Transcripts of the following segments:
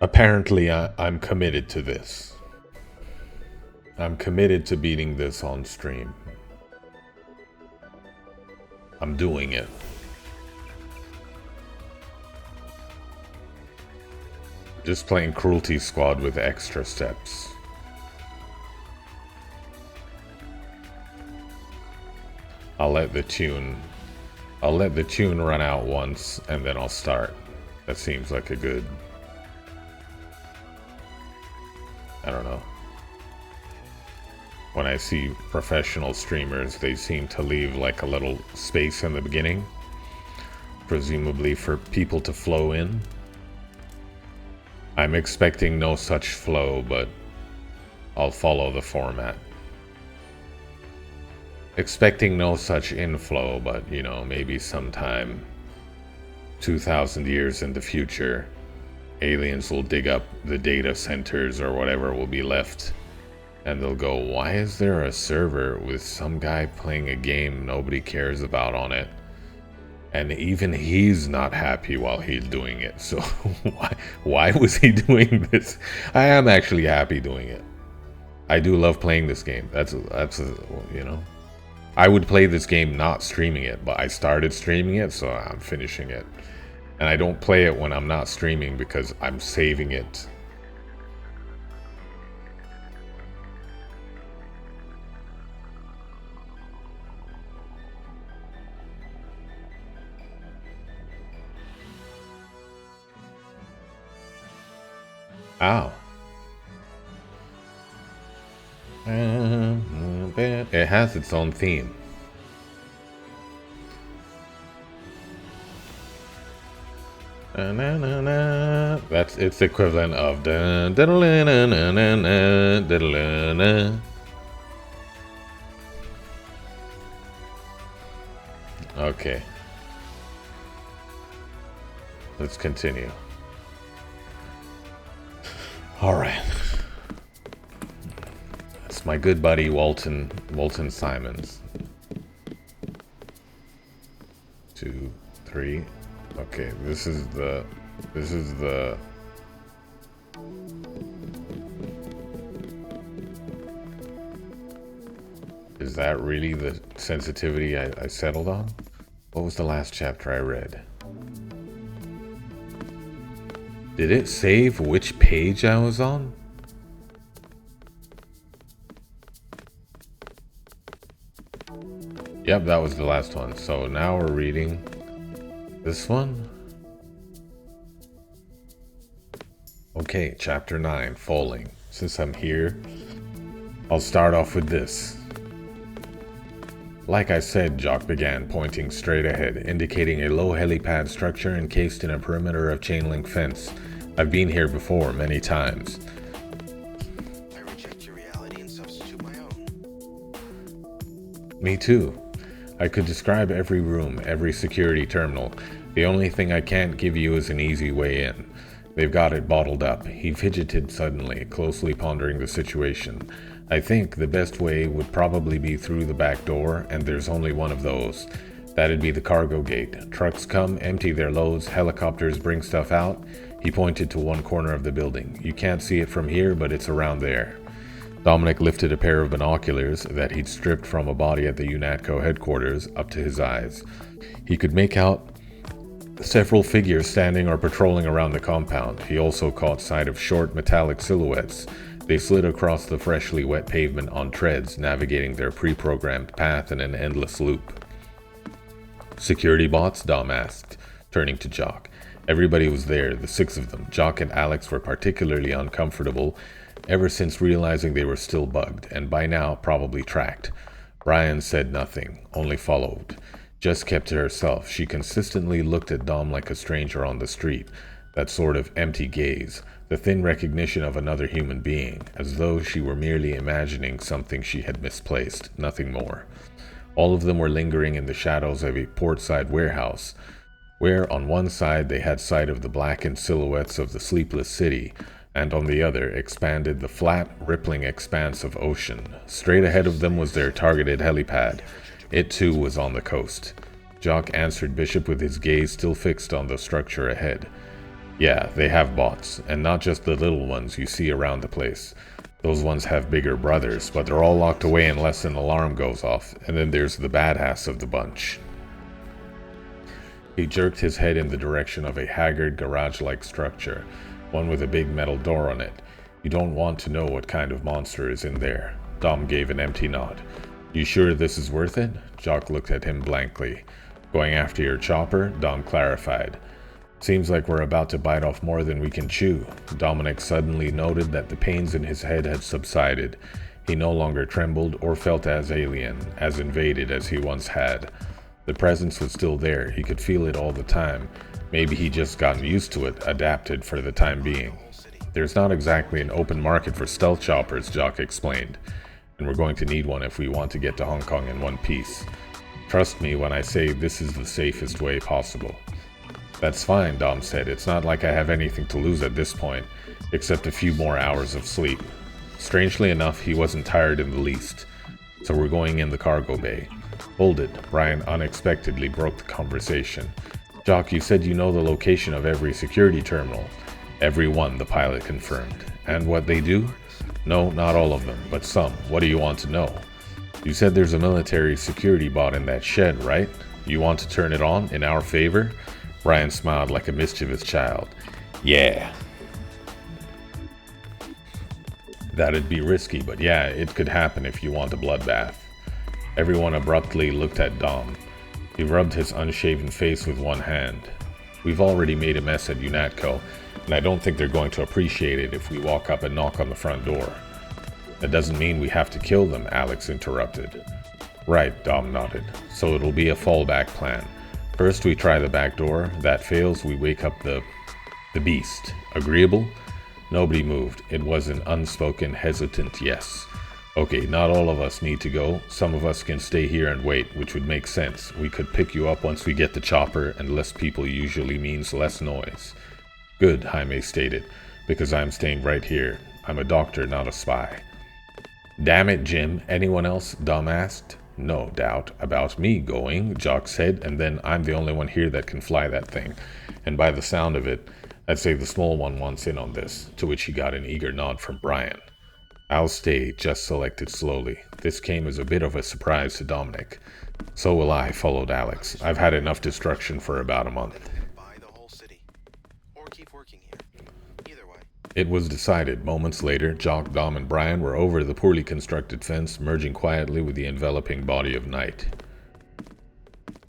Apparently, I'm committed to this. I'm committed to beating this on stream. I'm doing it. Just playing Cruelty Squad with extra steps. I'll let the tune run out once and then I'll start. That seems like a good, I don't know. When I see professional streamers, they seem to leave like a little space in the beginning, presumably for people to flow in. I'm expecting no such flow, but I'll follow the format. Expecting no such inflow, but you know, maybe sometime 2,000 years in the future, aliens will dig up the data centers or whatever will be left, and they'll go, why is there a server with some guy playing a game nobody cares about on it? And even he's not happy while he's doing it. So why was he doing this? I am actually happy doing it. I do love playing this game. That's you know. I would play this game not streaming it, but I started streaming it, so I'm finishing it. And I don't play it when I'm not streaming because I'm saving it. Ow. It has its own theme. That's its equivalent of okay. Let's continue. Alright. That's my good buddy Walton Simons. 2, 3. Okay, this is the Is that really the sensitivity I settled on? What was the last chapter I read? Did it save which page I was on? Yep, that was the last one. So now we're reading this one. Okay, chapter 9, Falling. Since I'm here, I'll start off with this. Like I said, Jock began, pointing straight ahead, indicating a low helipad structure encased in a perimeter of chain link fence. I've been here before, many times. I reject your reality and substitute my own. Me too. I could describe every room, every security terminal. The only thing I can't give you is an easy way in. They've got it bottled up. He fidgeted suddenly, closely pondering the situation. I think the best way would probably be through the back door, and there's only one of those. That'd be the cargo gate. Trucks come, empty their loads, helicopters bring stuff out. He pointed to one corner of the building. You can't see it from here, but it's around there. Dominic lifted a pair of binoculars that he'd stripped from a body at the UNATCO headquarters up to his eyes. He could make out several figures standing or patrolling around the compound. He also caught sight of short metallic silhouettes. They slid across the freshly wet pavement on treads, navigating their pre-programmed path in an endless loop. Security bots? Dom asked, turning to Jock. Everybody was there, the 6 of them. Jock and Alex were particularly uncomfortable ever since realizing they were still bugged, and by now probably tracked. Ryan said nothing, only followed. Jess kept to herself. She consistently looked at Dom like a stranger on the street, that sort of empty gaze, the thin recognition of another human being, as though she were merely imagining something she had misplaced, nothing more. All of them were lingering in the shadows of a portside warehouse, where on one side they had sight of the blackened silhouettes of the sleepless city, and on the other expanded the flat, rippling expanse of ocean. Straight ahead of them was their targeted helipad. It too was on the coast. Jock answered Bishop with his gaze still fixed on the structure ahead. Yeah, they have bots, and not just the little ones you see around the place. Those ones have bigger brothers, but they're all locked away unless an alarm goes off, and then there's the badass of the bunch. He jerked his head in the direction of a haggard garage-like structure, one with a big metal door on it. You don't want to know what kind of monster is in there. Dom gave an empty nod. You sure this is worth it? Jock looked at him blankly. Going after your chopper? Dom clarified. Seems like we're about to bite off more than we can chew. Dominic suddenly noted that the pains in his head had subsided. He no longer trembled or felt as alien, as invaded as he once had. The presence was still there. He could feel it all the time. Maybe he just gotten used to it, adapted for the time being. There's not exactly an open market for stealth choppers, Jock explained, and we're going to need one if we want to get to Hong Kong in one piece. Trust me when I say this is the safest way possible. That's fine, Dom said. It's not like I have anything to lose at this point, except a few more hours of sleep. Strangely enough, he wasn't tired in the least. So we're going in the cargo bay. Hold it, Brian unexpectedly broke the conversation. Jock, you said you know the location of every security terminal. Every one, the pilot confirmed. And what they do? No, not all of them, but some. What do you want to know? You said there's a military security bot in that shed, right? You want to turn it on in our favor? Brian smiled like a mischievous child. Yeah. That'd be risky, but yeah, it could happen if you want a bloodbath. Everyone abruptly looked at Dom. He rubbed his unshaven face with one hand. We've already made a mess at UNATCO, and I don't think they're going to appreciate it if we walk up and knock on the front door. That doesn't mean we have to kill them, Alex interrupted. Right, Dom nodded. So it'll be a fallback plan. First we try the back door. That fails, we wake up the beast. Agreeable? Nobody moved. It was an unspoken, hesitant yes. Okay, not all of us need to go. Some of us can stay here and wait, which would make sense. We could pick you up once we get the chopper, and less people usually means less noise. Good, Jaime stated, because I'm staying right here. I'm a doctor, not a spy. Damn it, Jim. Anyone else? Dom asked. No doubt about me going, Jock said, and then I'm the only one here that can fly that thing. And by the sound of it, I'd say the small one wants in on this, to which he got an eager nod from Brian. I'll stay, Jess selected slowly. This came as a bit of a surprise to Dominic. So will I, followed Alex. I've had enough destruction for about a month. Buy the whole city. Or keep working here. Either way. It was decided. Moments later, Jock, Dom, and Brian were over the poorly constructed fence, merging quietly with the enveloping body of night.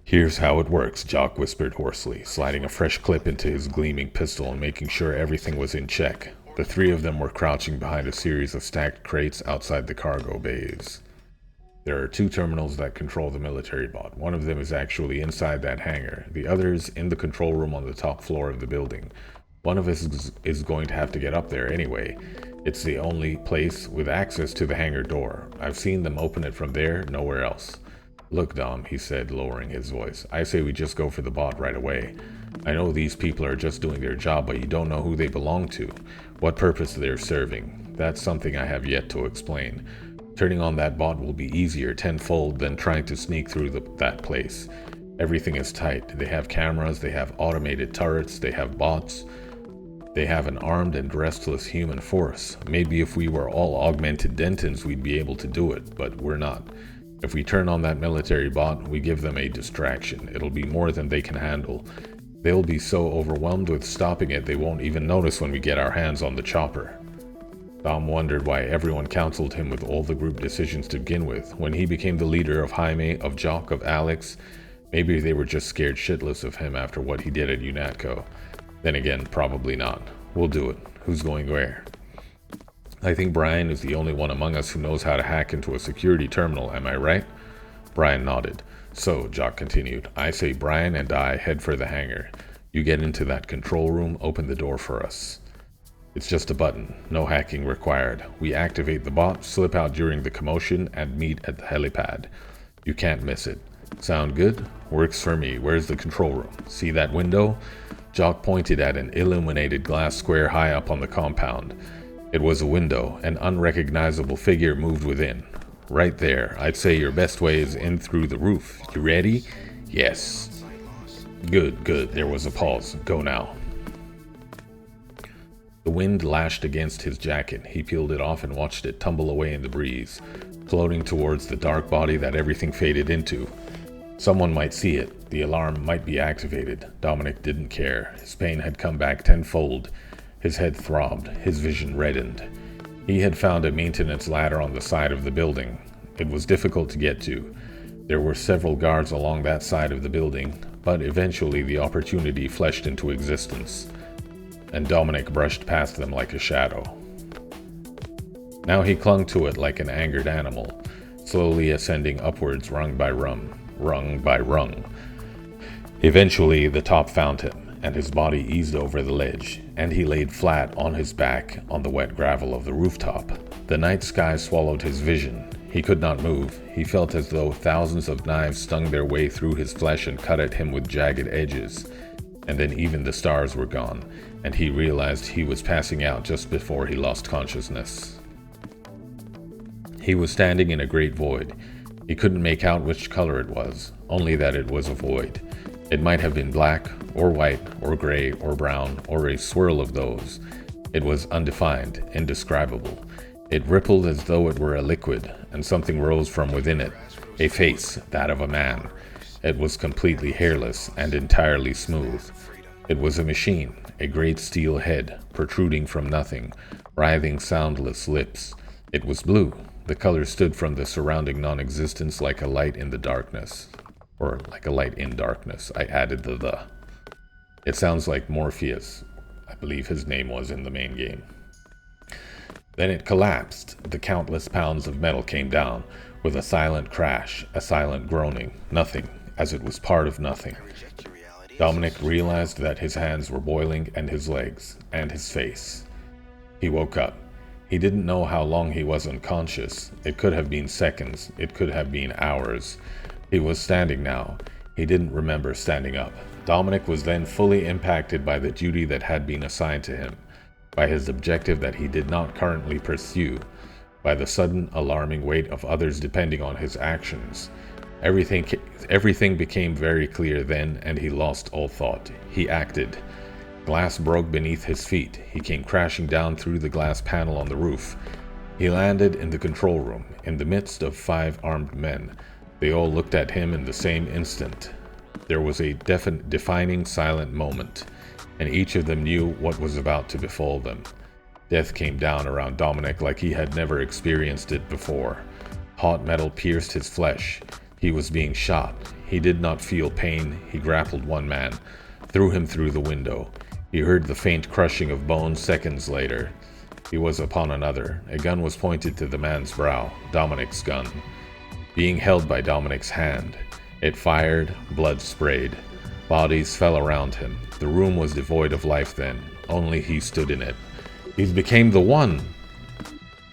Here's how it works, Jock whispered hoarsely, sliding a fresh clip into his gleaming pistol and making sure everything was in check. The three of them were crouching behind a series of stacked crates outside the cargo bays. There are two terminals that control the military bot. One of them is actually inside that hangar. The other is in the control room on the top floor of the building. One of us is going to have to get up there anyway. It's the only place with access to the hangar door. I've seen them open it from there, nowhere else. Look, Dom, he said, lowering his voice. I say we just go for the bot right away. I know these people are just doing their job, but you don't know who they belong to, what purpose they're serving. That's something I have yet to explain. Turning on that bot will be easier tenfold than trying to sneak through that place. Everything is tight. They have cameras, they have automated turrets, they have bots. They have an armed and restless human force. Maybe if we were all augmented Dentons, we'd be able to do it, but we're not. If we turn on that military bot, we give them a distraction. It'll be more than they can handle. They'll be so overwhelmed with stopping it they won't even notice when we get our hands on the chopper. Dom wondered why everyone counseled him with all the group decisions to begin with. When he became the leader of Jaime, of Jock, of Alex, maybe they were just scared shitless of him after what he did at UNATCO. Then again, probably not. We'll do it. Who's going where? I think Brian is the only one among us who knows how to hack into a security terminal, am I right? Brian nodded. So, Jock continued, I say Brian and I head for the hangar. You get into that control room, open the door for us. It's just a button, no hacking required. We activate the bot, slip out during the commotion, and meet at the helipad. You can't miss it. Sound good? Works for me. Where's the control room? See that window? Jock pointed at an illuminated glass square high up on the compound. It was a window. An unrecognizable figure moved within. Right there. I'd say your best way is in through the roof. You ready? Yes. Good, good. There was a pause. Go now. The wind lashed against his jacket. He peeled it off and watched it tumble away in the breeze, floating towards the dark body that everything faded into. Someone might see it. The alarm might be activated. Dominic didn't care. His pain had come back tenfold. His head throbbed. His vision reddened. He had found a maintenance ladder on the side of the building. It was difficult to get to. There were several guards along that side of the building, but eventually the opportunity fleshed into existence, and Dominic brushed past them like a shadow. Now he clung to it like an angered animal, slowly ascending upwards rung by rung. Eventually the top found him, and his body eased over the ledge, and he laid flat on his back on the wet gravel of the rooftop. The night sky swallowed his vision. He could not move. He felt as though thousands of knives stung their way through his flesh and cut at him with jagged edges. And then even the stars were gone, and he realized he was passing out just before he lost consciousness. He was standing in a great void. He couldn't make out which color it was, only that it was a void. It might have been black, or white, or gray, or brown, or a swirl of those. It was undefined, indescribable. It rippled as though it were a liquid, and something rose from within it. A face, that of a man. It was completely hairless and entirely smooth. It was a machine, a great steel head, protruding from nothing, writhing soundless lips. It was blue. The color stood from the surrounding non-existence like a light in the darkness. Or like a light in darkness. I added the. It sounds like Morpheus. I believe his name was in the main game. Then it collapsed. The countless pounds of metal came down, with a silent crash, a silent groaning. Nothing, as it was part of nothing. Dominic realized that his hands were boiling, and his legs, and his face. He woke up. He didn't know how long he was unconscious. It could have been seconds. It could have been hours. He was standing now. He didn't remember standing up. Dominic was then fully impacted by the duty that had been assigned to him, by his objective that he did not currently pursue, by the sudden alarming weight of others depending on his actions. Everything became very clear then, and he lost all thought. He acted. Glass broke beneath his feet. He came crashing down through the glass panel on the roof. He landed in the control room, in the midst of 5 armed men. They all looked at him in the same instant. There was a defining silent moment, and each of them knew what was about to befall them. Death came down around Dominic like he had never experienced it before. Hot metal pierced his flesh. He was being shot. He did not feel pain. He grappled one man, threw him through the window. He heard the faint crushing of bones seconds later. He was upon another. A gun was pointed to the man's brow, Dominic's gun, being held by Dominic's hand. It fired, blood sprayed. Bodies fell around him. The room was devoid of life then. Only he stood in it. He's became the one.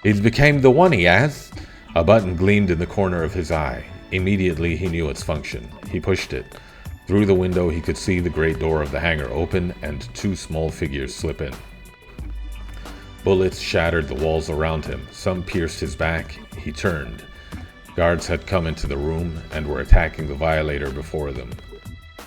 He's became the one, he has. A button gleamed in the corner of his eye. Immediately he knew its function. He pushed it. Through the window he could see the great door of the hangar open and 2 small figures slip in. Bullets shattered the walls around him. Some pierced his back. He turned. Guards had come into the room and were attacking the violator before them.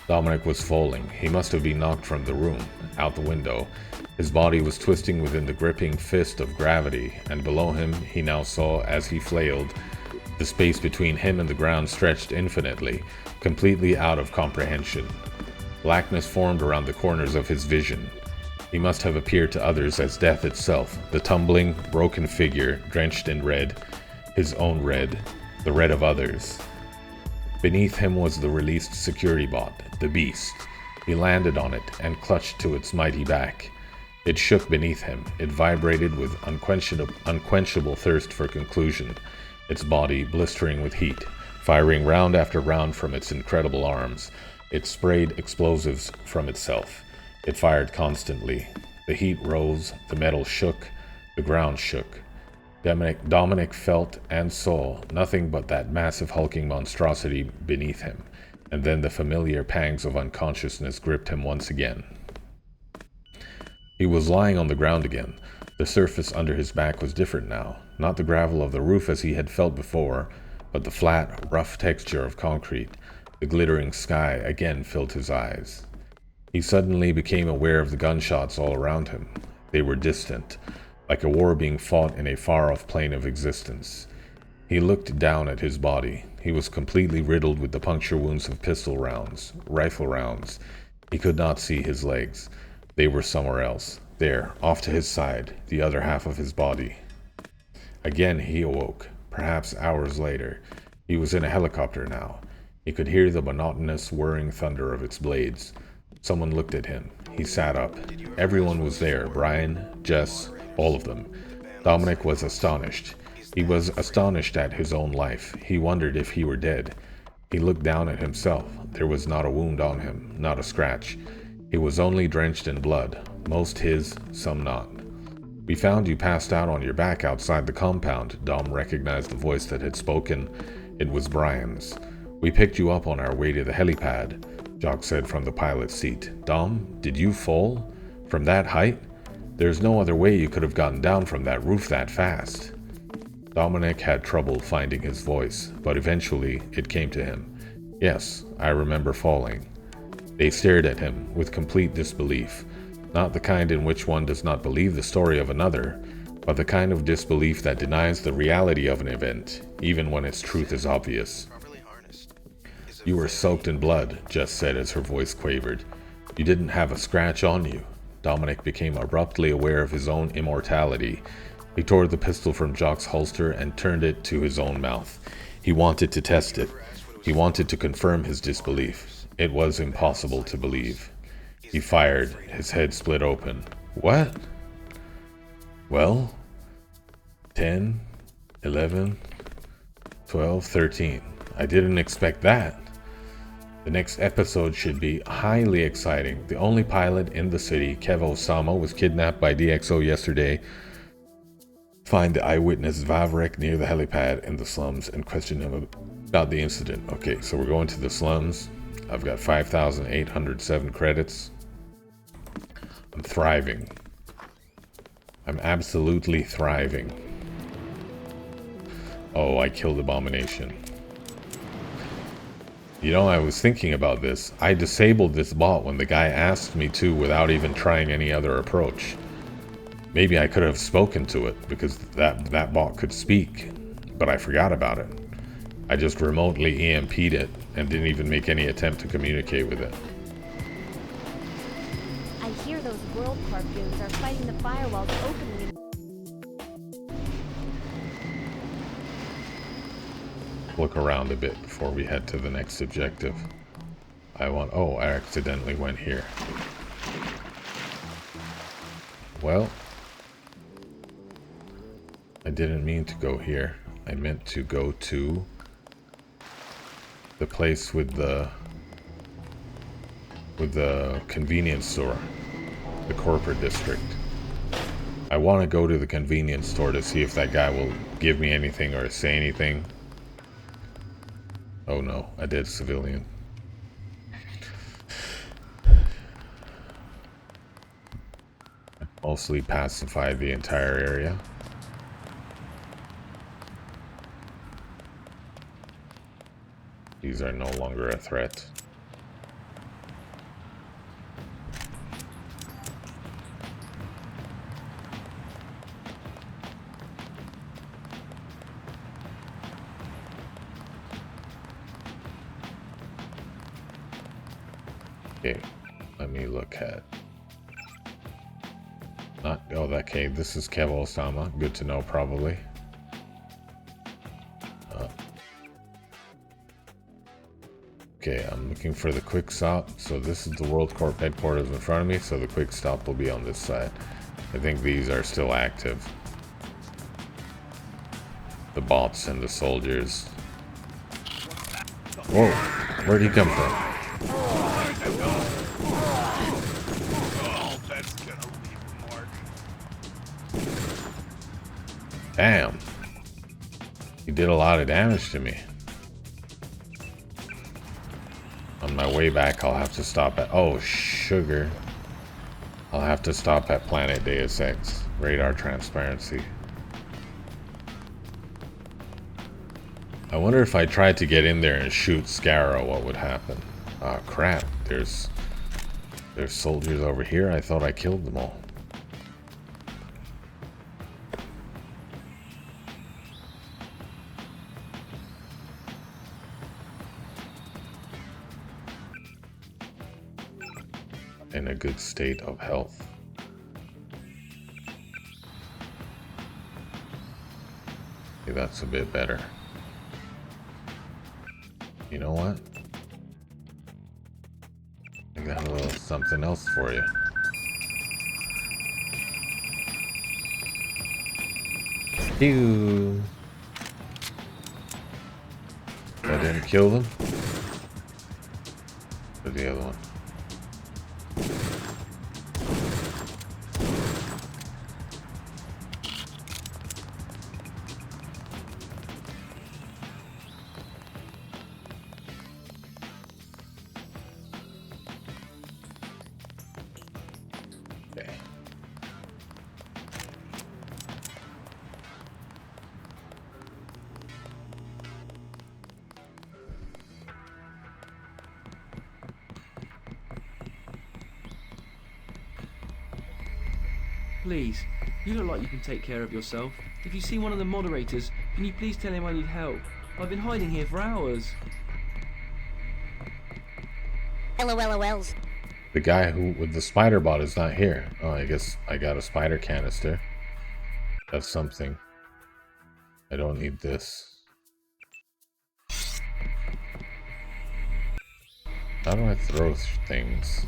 Dominic was falling. He must have been knocked from the room, out the window. His body was twisting within the gripping fist of gravity, and below him he now saw, as he flailed, the space between him and the ground stretched infinitely, completely out of comprehension. Blackness formed around the corners of his vision. He must have appeared to others as death itself, the tumbling, broken figure, drenched in red, his own red, the red of others. Beneath him was the released security bot, the beast. He landed on it and clutched to its mighty back. It shook beneath him. It vibrated with unquenchable thirst for conclusion, its body blistering with heat, firing round after round from its incredible arms. It sprayed explosives from itself. It fired constantly. The heat rose, the metal shook, the ground shook. Dominic felt and saw nothing but that massive hulking monstrosity beneath him, and then the familiar pangs of unconsciousness gripped him once again. He was lying on the ground again. The surface under his back was different now, not the gravel of the roof as he had felt before, but the flat, rough texture of concrete. The glittering sky again filled his eyes. He suddenly became aware of the gunshots all around him. They were distant, like a war being fought in a far-off plane of existence. He looked down at his body. He was completely riddled with the puncture wounds of pistol rounds, rifle rounds. He could not see his legs. They were somewhere else. There, off to his side, the other half of his body. Again he awoke, perhaps hours later. He was in a helicopter now. He could hear the monotonous whirring thunder of its blades. Someone looked at him. He sat up. Everyone was there, Brian, Jess, all of them. Dominic was astonished. He was astonished at his own life. He wondered if he were dead. He looked down at himself. There was not a wound on him, not a scratch. He was only drenched in blood, most his, some not. We found you passed out on your back outside the compound. Dom recognized the voice that had spoken. It was Brian's. We picked you up on our way to the helipad, Jock said from the pilot's seat. Dom, did you fall? From that height? There's no other way you could have gotten down from that roof that fast. Dominic had trouble finding his voice, but eventually it came to him. Yes, I remember falling. They stared at him with complete disbelief, not the kind in which one does not believe the story of another, but the kind of disbelief that denies the reality of an event, even when its truth is obvious. You were soaked in blood, Jess said as her voice quavered. You didn't have a scratch on you. Dominic became abruptly aware of his own immortality. He tore the pistol from Jock's holster and turned it to his own mouth. He wanted to test it. He wanted to confirm his disbelief. It was impossible to believe. He fired. His head split open. What? Well, 10, 11, 12, 13. I didn't expect that. The next episode should be highly exciting. The only pilot in the city, Kev Osama, was kidnapped by DxO yesterday. Find the eyewitness Vavrek near the helipad in the slums and question him about the incident. Okay, so we're going to the slums. I've got 5,807 credits. I'm thriving. I'm absolutely thriving. Oh, I killed Abomination. You know, I was thinking about this. I disabled this bot when the guy asked me to without even trying any other approach. Maybe I could have spoken to it because that bot could speak, but I forgot about it. I just remotely EMP'd it and didn't even make any attempt to communicate with it. I hear those World Corp goons are fighting the firewalls openly. Look around a bit before we head to the next objective. Oh, I accidentally went here. Well, I didn't mean to go here. I meant to go to the place with the convenience store, the corporate district. I want to go to the convenience store to see if that guy will give me anything or say anything. Oh no, a dead civilian. I mostly pacified the entire area. These are no longer a threat. Okay, let me look at. Okay, this is Kev Osama. Good to know, probably. Okay, I'm looking for the quick stop. So this is the World Corp headquarters in front of me, so the quick stop will be on this side. I think these are still active. The bots and the soldiers. Whoa, where'd he come from? Damn. He did a lot of damage to me. On my way back, I'll have to stop at... Oh, sugar. I'll have to stop at Planet Deus Ex. Radar transparency. I wonder if I tried to get in there and shoot Scarrow, what would happen? Oh, crap. There's soldiers over here. I thought I killed them all. in a good state of health. Okay, that's a bit better. You know what? I got a little something else for you. Ew. That didn't kill them? Or the other one? Okay. Please, you look like you can take care of yourself. If you see one of the moderators, can you please tell him I need help? I've been hiding here for hours. LOLs. The guy who with the spider bot is not here. Oh, I guess I got a spider canister. That's something. I don't need this. How do I throw things?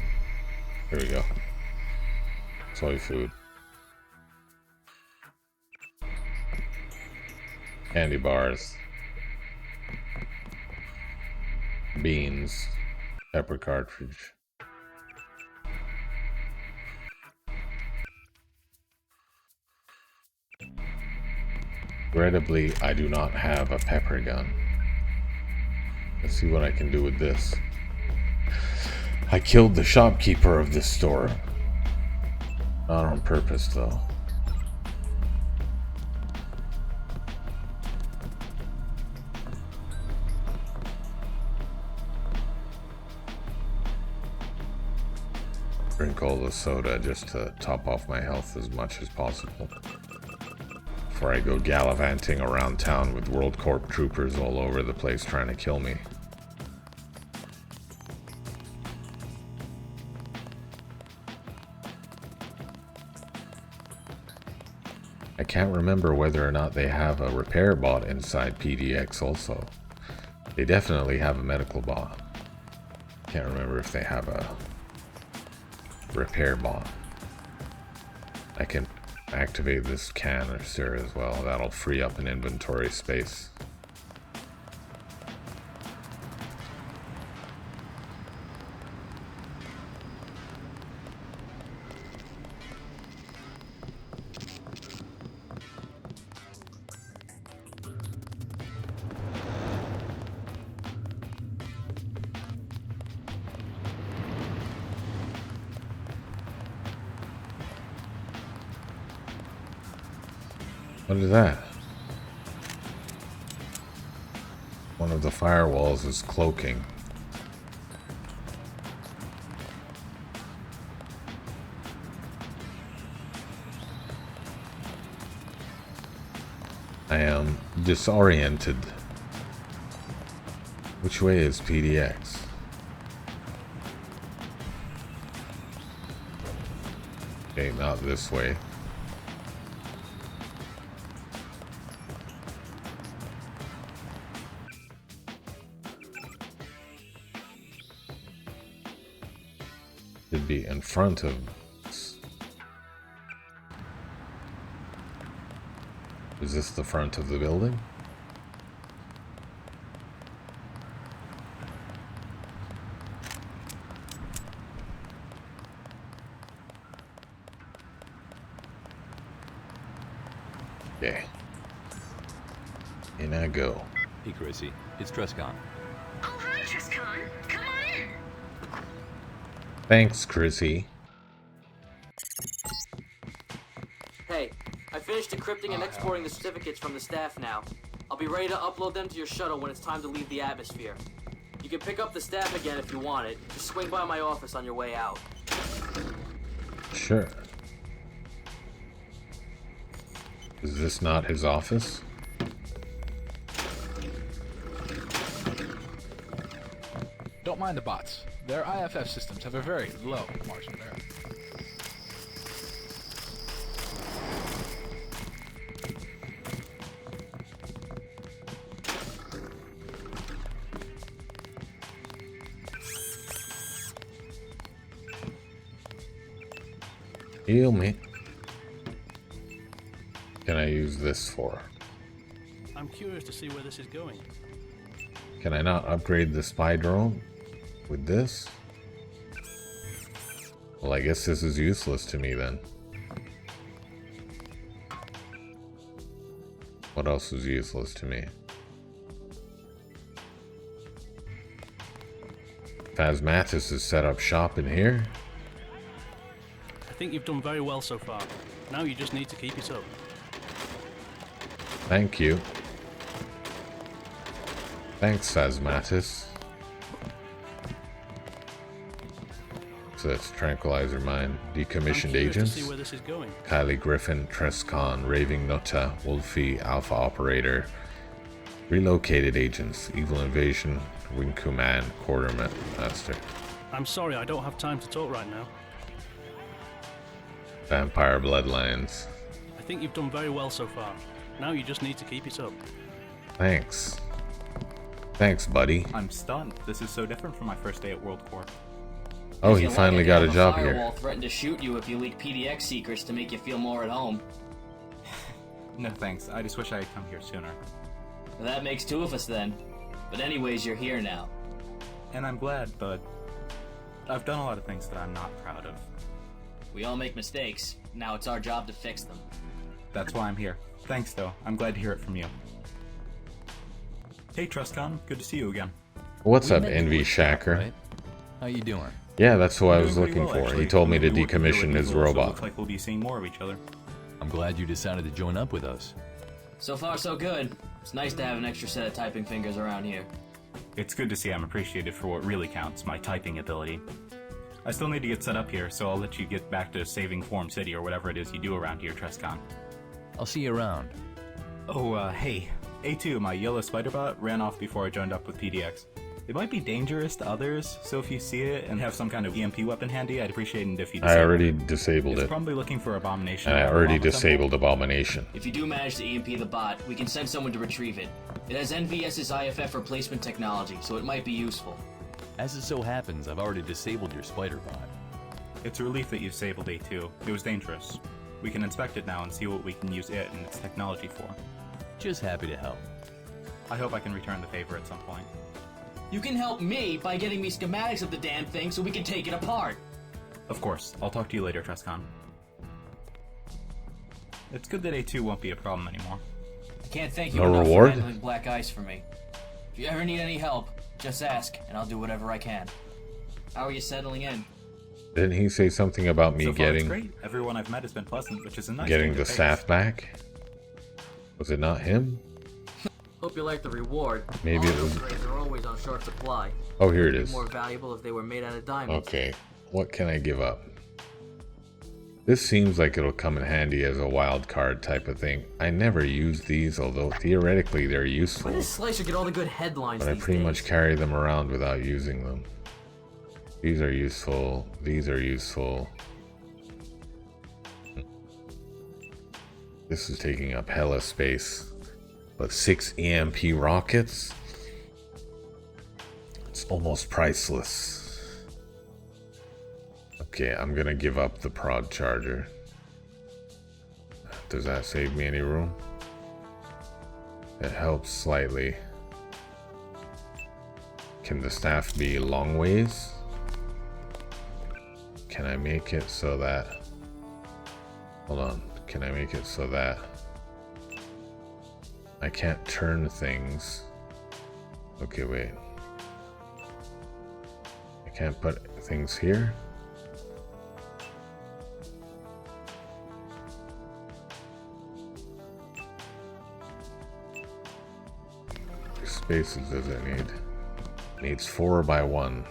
Here we go. Soy food. Candy bars. Beans. Pepper cartridge. Regrettably, I do not have a pepper gun. Let's see what I can do with this. I killed the shopkeeper of this store. Not on purpose, though. Drink all the soda just to top off my health as much as possible. Before I go gallivanting around town with World Corp troopers all over the place trying to kill me. I can't remember whether or not they have a repair bot inside PDX also. They definitely have a medical bot. Can't remember if they have a repair bot. I can activate this canister as well. That'll free up an inventory space. What is that? One of the firewalls is cloaking. I am disoriented. Which way is PDX? Okay, not this way. Should be in front of us. Is this the front of the building? Okay. In I go. Hey, Chrissy. It's Trescon. Oh, hi, Triscon. Come on in. Thanks, Chrissy. Hey, I finished decrypting and exporting the certificates from the staff now. I'll be ready to upload them to your shuttle when it's time to leave the atmosphere. You can pick up the staff again if you want it. Just swing by my office on your way out. Sure. Is this not his office? Don't mind the bots. Their IFF systems have a very low margin of error. Heal me. Can I use this for? I'm curious to see where this is going. Can I not upgrade the spy drone with this? Well, I guess this is useless to me then. What else is useless to me? Phasmatis has set up shop in here. I think you've done very well so far. Now you just need to keep it up. Thank you. Thanks, Phasmatis. So that's Tranquilizer Mine. Decommissioned agents. To see where this is going. Kylie Griffin, Trescon, Raving Nutta, Wolfie, Alpha Operator. Relocated agents, Evil Invasion, Winku Man, Quartermaster. I'm sorry, I don't have time to talk right now. Vampire Bloodlines. I think you've done very well so far. Now you just need to keep it up. Thanks. Thanks, buddy. I'm stunned. This is so different from my first day at World Corp. Oh, he finally got a job here. Firewall threatened to shoot you if you leak PDX secrets to make you feel more at home. No thanks. I just wish I had come here sooner. Well, that makes two of us then. But anyways, you're here now. And I'm glad, but I've done a lot of things that I'm not proud of. We all make mistakes. Now it's our job to fix them. That's why I'm here. Thanks, though. I'm glad to hear it from you. Hey, Trustcon. Good to see you again. What's up, Envy Shacker? Right? How you doing? Yeah, that's who I was Doing pretty looking well, for. actually. He told me to We're working here decommission with his Evil, so it robot. looks like we'll be seeing more of each other. I'm glad you decided to join up with us. So far, so good. It's nice to have an extra set of typing fingers around here. It's good to see I'm appreciated for what really counts, my typing ability. I still need to get set up here, so I'll let you get back to saving Form City or whatever it is you do around here, Trescon. I'll see you around. Oh, hey. A2, my yellow spider bot, ran off before I joined up with PDX. It might be dangerous to others, so if you see it and have some kind of EMP weapon handy, I'd appreciate it if you disable I already it. disabled It's it. probably looking for Abomination. And I or already Lava Temple. disabled Abomination. If you do manage to EMP the bot, we can send someone to retrieve it. It has NVS's IFF replacement technology, so it might be useful. As it so happens, I've already disabled your spider bot. It's a relief that you disabled A2. It was dangerous. We can inspect it now and see what we can use it and its technology for. Just happy to help. I hope I can return the favor at some point. You can help me by getting me schematics of the damn thing so we can take it apart. Of course. I'll talk to you later, Trescon. It's good that A2 won't be a problem anymore. I can't thank you No enough reward? for handling black ice for me. If you ever need any help, just ask, and I'll do whatever I can. How are you settling in? Didn't he say something about me So far, it's getting great. Everyone I've met has been pleasant, which is a nice getting change the of pace. staff back? Was it not him? Hope you like the reward. Maybe All it was- those grades are always on short supply. Oh, here it They'd be is. more valuable if they were made out of diamonds. Okay, what can I give up? This seems like it'll come in handy as a wild card type of thing. I never use these, although theoretically they're useful. Where does Slicer get all the good headlines But I these pretty days? much carry them around without using them. These are useful. These are useful. This is taking up hella space. But 6 EMP rockets? It's almost priceless. Okay, I'm gonna give up the prod charger. Does that save me any room? It helps slightly. Can the staff be long ways? Can I make it so that... Hold on. Can I make it so that... I can't turn things. Okay, wait. I can't put things here. How many spaces does it need? It needs 4 by 1.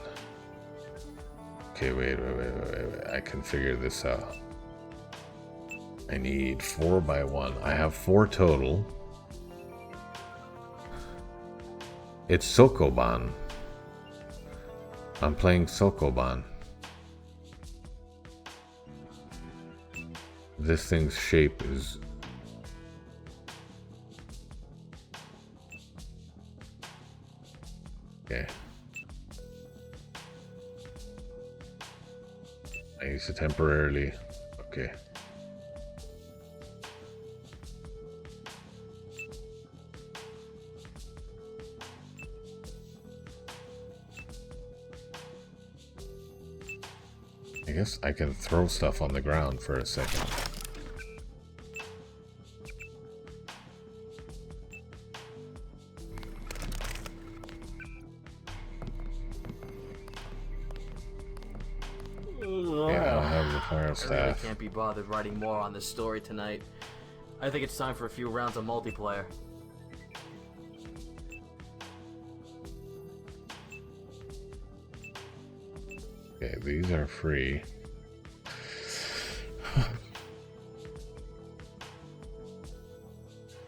Okay, wait. I can figure this out. I need 4 by 1. I have 4 total. It's Sokoban. I'm playing Sokoban. This thing's shape is... Okay. I use it temporarily. Okay. I guess I can throw stuff on the ground for a second. Yeah, I don't have the fire I really staff. can't be bothered writing more on this story tonight. I think it's time for a few rounds of multiplayer. Okay, these are free.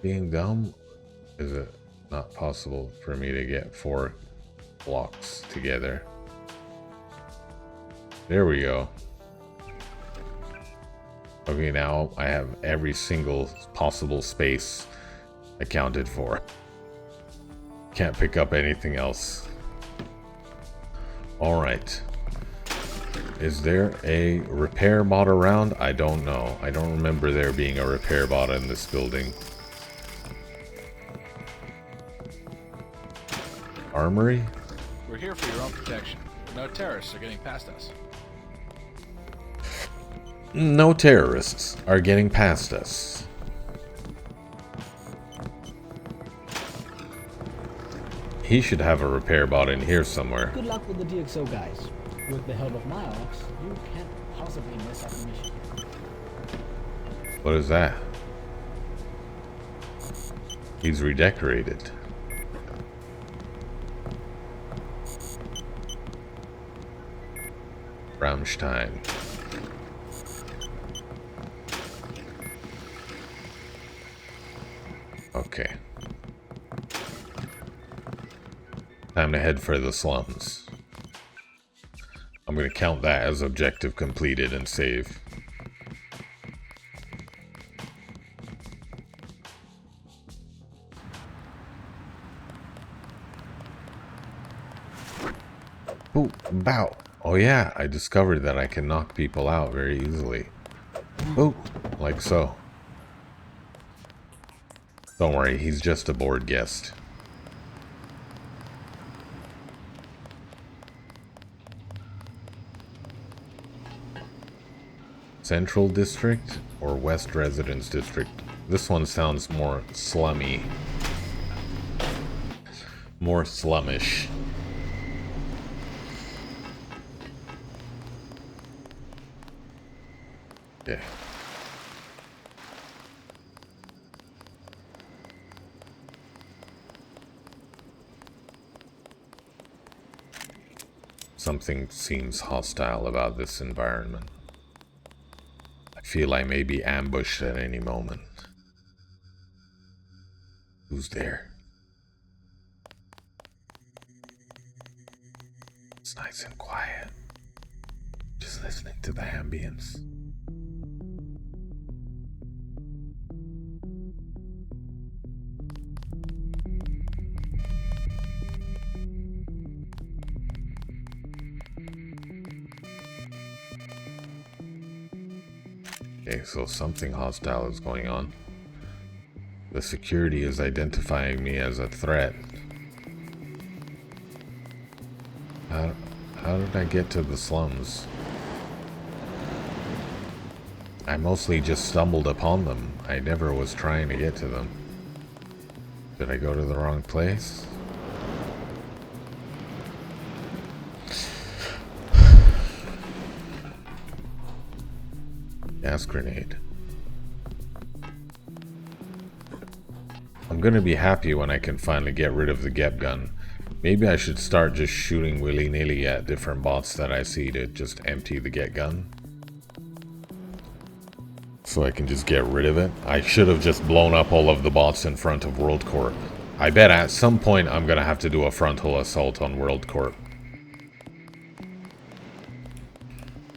Being dumb, is it not possible for me to get 4 blocks together? There we go. Okay, now I have every single possible space accounted for. Can't pick up anything else. Alright. Is there a repair bot around? I don't know. I don't remember there being a repair bot in this building. Armory? We're here for your own protection. No terrorists are getting past us. No terrorists are getting past us. He should have a repair bot in here somewhere. Good luck with the DxO guys. With the help of my ops, you can't possibly miss our mission. What is that? He's redecorated. Rammstein. Okay. Time to head for the slums. I'm gonna count that as objective completed and save. Ooh, bow. Oh yeah, I discovered that I can knock people out very easily. Ooh, like so. Don't worry, he's just a bored guest. Central District or West Residence District? This one sounds more slummy. More slummish. Yeah. Something seems hostile about this environment. I feel I may be ambushed at any moment. Who's there? It's nice and quiet. Just listening to the ambience. Okay, so something hostile is going on. The security is identifying me as a threat. How did I get to the slums? I mostly just stumbled upon them. I never was trying to get to them. Did I go to the wrong place? Gas grenade. I'm gonna be happy when I can finally get rid of the Gep gun. Maybe I should start just shooting willy-nilly at different bots that I see to just empty the Get gun. So I can just get rid of it. I should have just blown up all of the bots in front of World Corp. I bet at some point I'm gonna have to do a frontal assault on World Corp.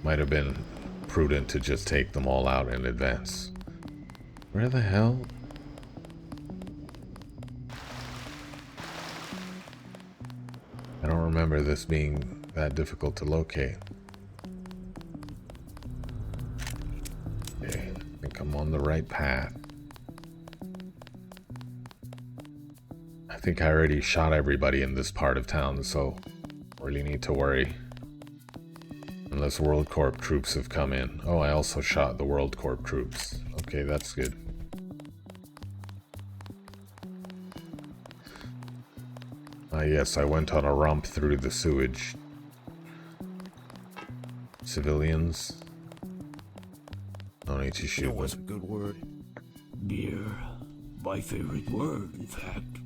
Might have been prudent to just take them all out in advance. Where the hell? I don't remember this being that difficult to locate. Okay, I think I'm on the right path. I think I already shot everybody in this part of town, so really need to worry. Unless World Corp troops have come in. Oh, I also shot the World Corp troops. Okay, that's good. Yes, I went on a romp through the sewage. Civilians. No need to shoot. You know what's a good word? Beer. My favorite word, in fact.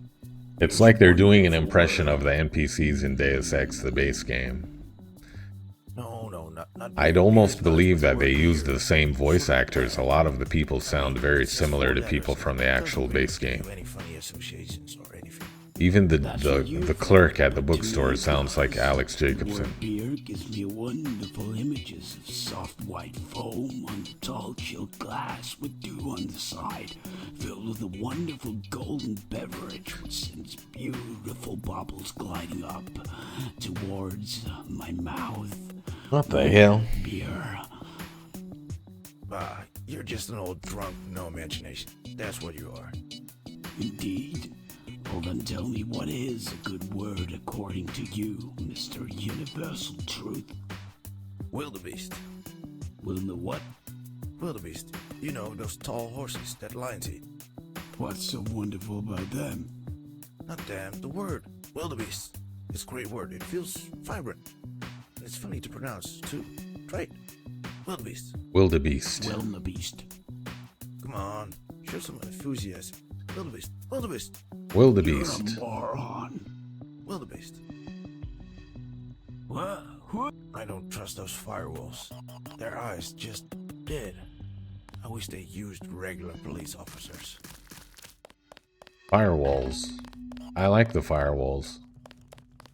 It's like they're doing an impression of the NPCs in Deus Ex, the base game. Not I'd almost believe that they use the same voice actors. A lot of the people sound very similar to people from the actual base game. Even the clerk at the bookstore sounds like Alex Jacobson. Beer gives me wonderful images of soft white foam on the tall chilled glass with dew on the side, filled with a wonderful golden beverage which sends beautiful bubbles gliding up towards my mouth. What the hell? Beer. You're just an old drunk, no imagination. That's what you are. Indeed. Well then tell me, what is a good word according to you, Mr. Universal Truth? Wildebeest. The what? Wildebeest. You know, those tall horses that lions eat. What's so wonderful about them? Not them, the word. Wildebeest. It's a great word. It feels vibrant. And it's funny to pronounce, too. Try it. Wildebeest. Wildebeest. Wildebeest. Come on. Show some enthusiasm. Wildebeest. Wildebeest. Wildebeest. You're a moron. Wildebeest. What? I don't trust those firewalls. Their eyes just dead. I wish they used regular police officers. Firewalls. I like the firewalls.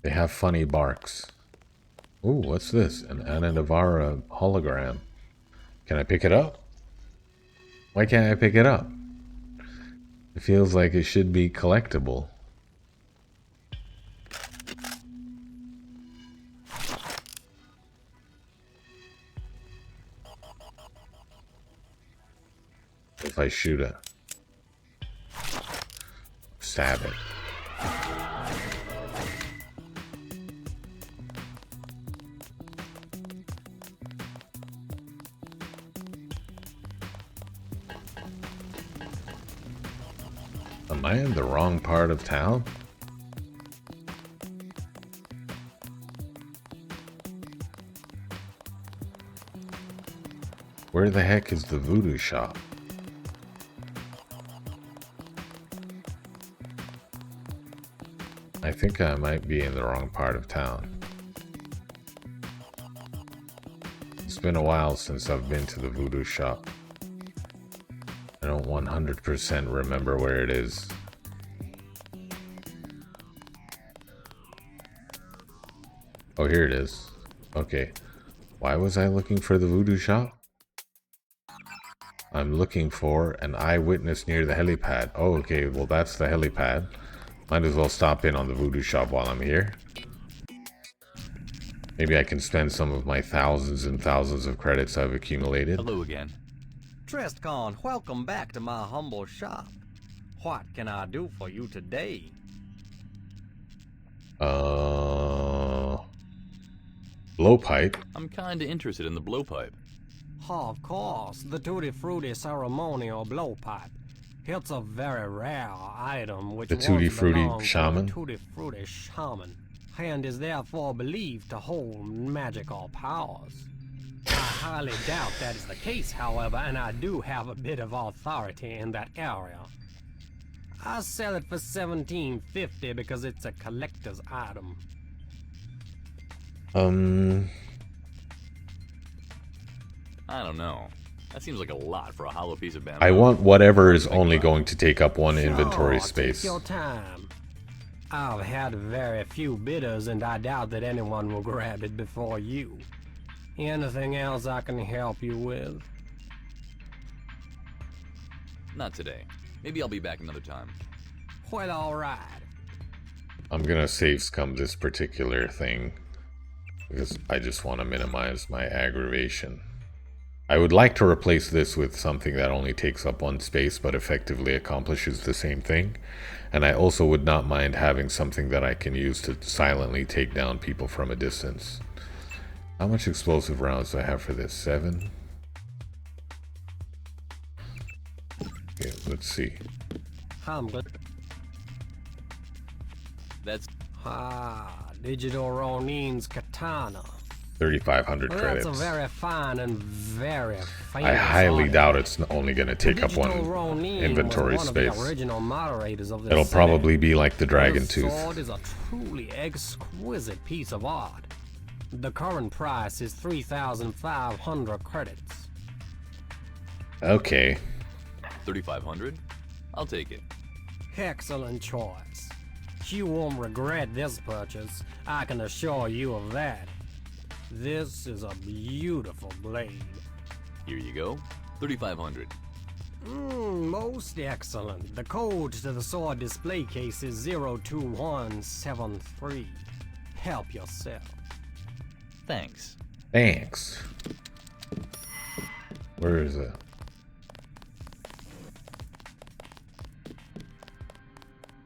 They have funny barks. Ooh, what's this? An Anadavara hologram. Can I pick it up? Why can't I pick it up? It feels like it should be collectible. If I shoot it. Stab it. Am I in the wrong part of town? Where the heck is the voodoo shop? I think I might be in the wrong part of town. It's been a while since I've been to the voodoo shop. I don't 100% remember where it is. Oh, here it is. Okay. Why was I looking for the voodoo shop? I'm looking for an eyewitness near the helipad. Oh, okay. Well, that's the helipad. Might as well stop in on the voodoo shop while I'm here. Maybe I can spend some of my thousands and thousands of credits I've accumulated. Hello again. Tristcon, welcome back to my humble shop. What can I do for you today? Blowpipe? I'm kinda interested in the blowpipe. Of course, the Tutti Frutti ceremonial blowpipe. It's a very rare item which The Tutti Frutti shaman? Tutti Frutti shaman, and is therefore believed to hold magical powers. I highly doubt that is the case, however, and I do have a bit of authority in that area. I sell it for $17.50 because it's a collector's item. I don't know. That seems like a lot for a hollow piece of bamboo. I want whatever is only going to take up one inventory space. Take your time. I've had very few bidders, and I doubt that anyone will grab it before you. Anything else I can help you with? Not today. Maybe I'll be back another time. Well, alright. I'm gonna save scum this particular thing because I just want to minimize my aggravation. I would like to replace this with something that only takes up one space but effectively accomplishes the same thing. And I also would not mind having something that I can use to silently take down people from a distance. How much explosive rounds do I have for this? 7? Okay, let's see. I'm good. That's... Digital Ronin's katana. 3,500 Well, credits. that's a very fine and very famous I highly artist. doubt it's only going to take up one Digital Ronin inventory was one space. of the original moderators of the It'll Senate. probably be like the Dragon This Tooth. sword is a truly exquisite piece of art. The current price is 3,500 credits. Okay. 3,500? I'll take it. Excellent choice. You won't regret this purchase, I can assure you of that. This is a beautiful blade. Here you go. 3,500. Most excellent. The code to the sword display case is 02173. Help yourself. Thanks. Thanks. Where is it?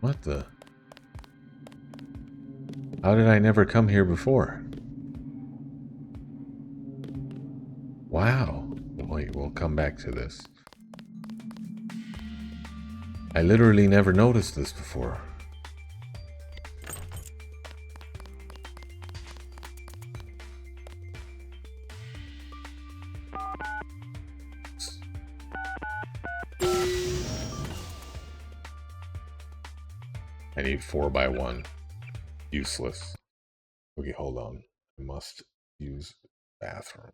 What the? How did I never come here before? Wow. Wait, we'll come back to this. I literally never noticed this before. I need 4x1. Useless. Okay, hold on. I must use bathroom.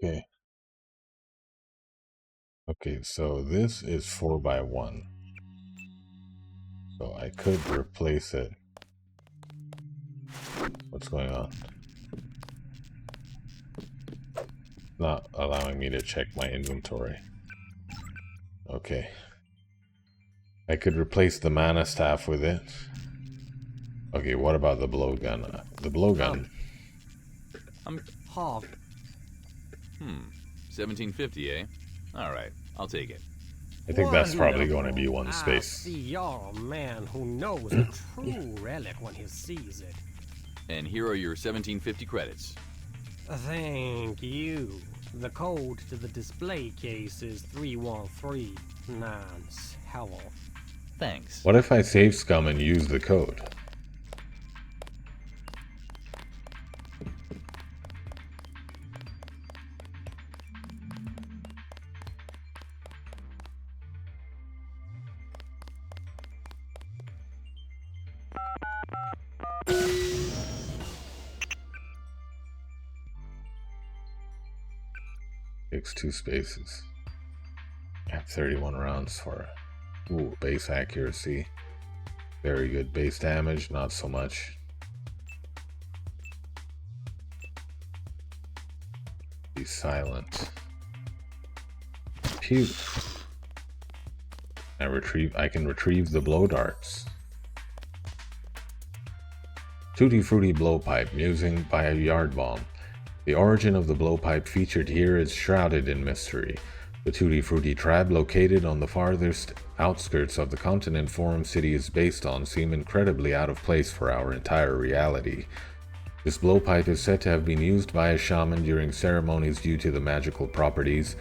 Okay. Okay, so this is 4x1. So I could replace it. What's going on? Not allowing me to check my inventory. Okay. I could replace the mana staff with it. Okay, what about the blowgun? The blowgun. Half. 1750, eh? Alright, I'll take it. I think that's probably going to be one space. See, you're a man who knows a true relic when he sees it. And here are your 1750 credits. Thank you. The code to the display case is 3139. Hello. Thanks. What if I save scum and use the code? Takes 2 spaces. At 31 rounds for base accuracy. Very good. Base damage, not so much. Be silent. Pew. I can retrieve the blow darts. Tutti Frutti Blowpipe, musing by a yard bomb. The origin of the blowpipe featured here is shrouded in mystery. The Tutti Frutti tribe, located on the farthest outskirts of the continent Forum City is based on, seem incredibly out of place for our entire reality. This blowpipe is said to have been used by a shaman during ceremonies due to the magical properties,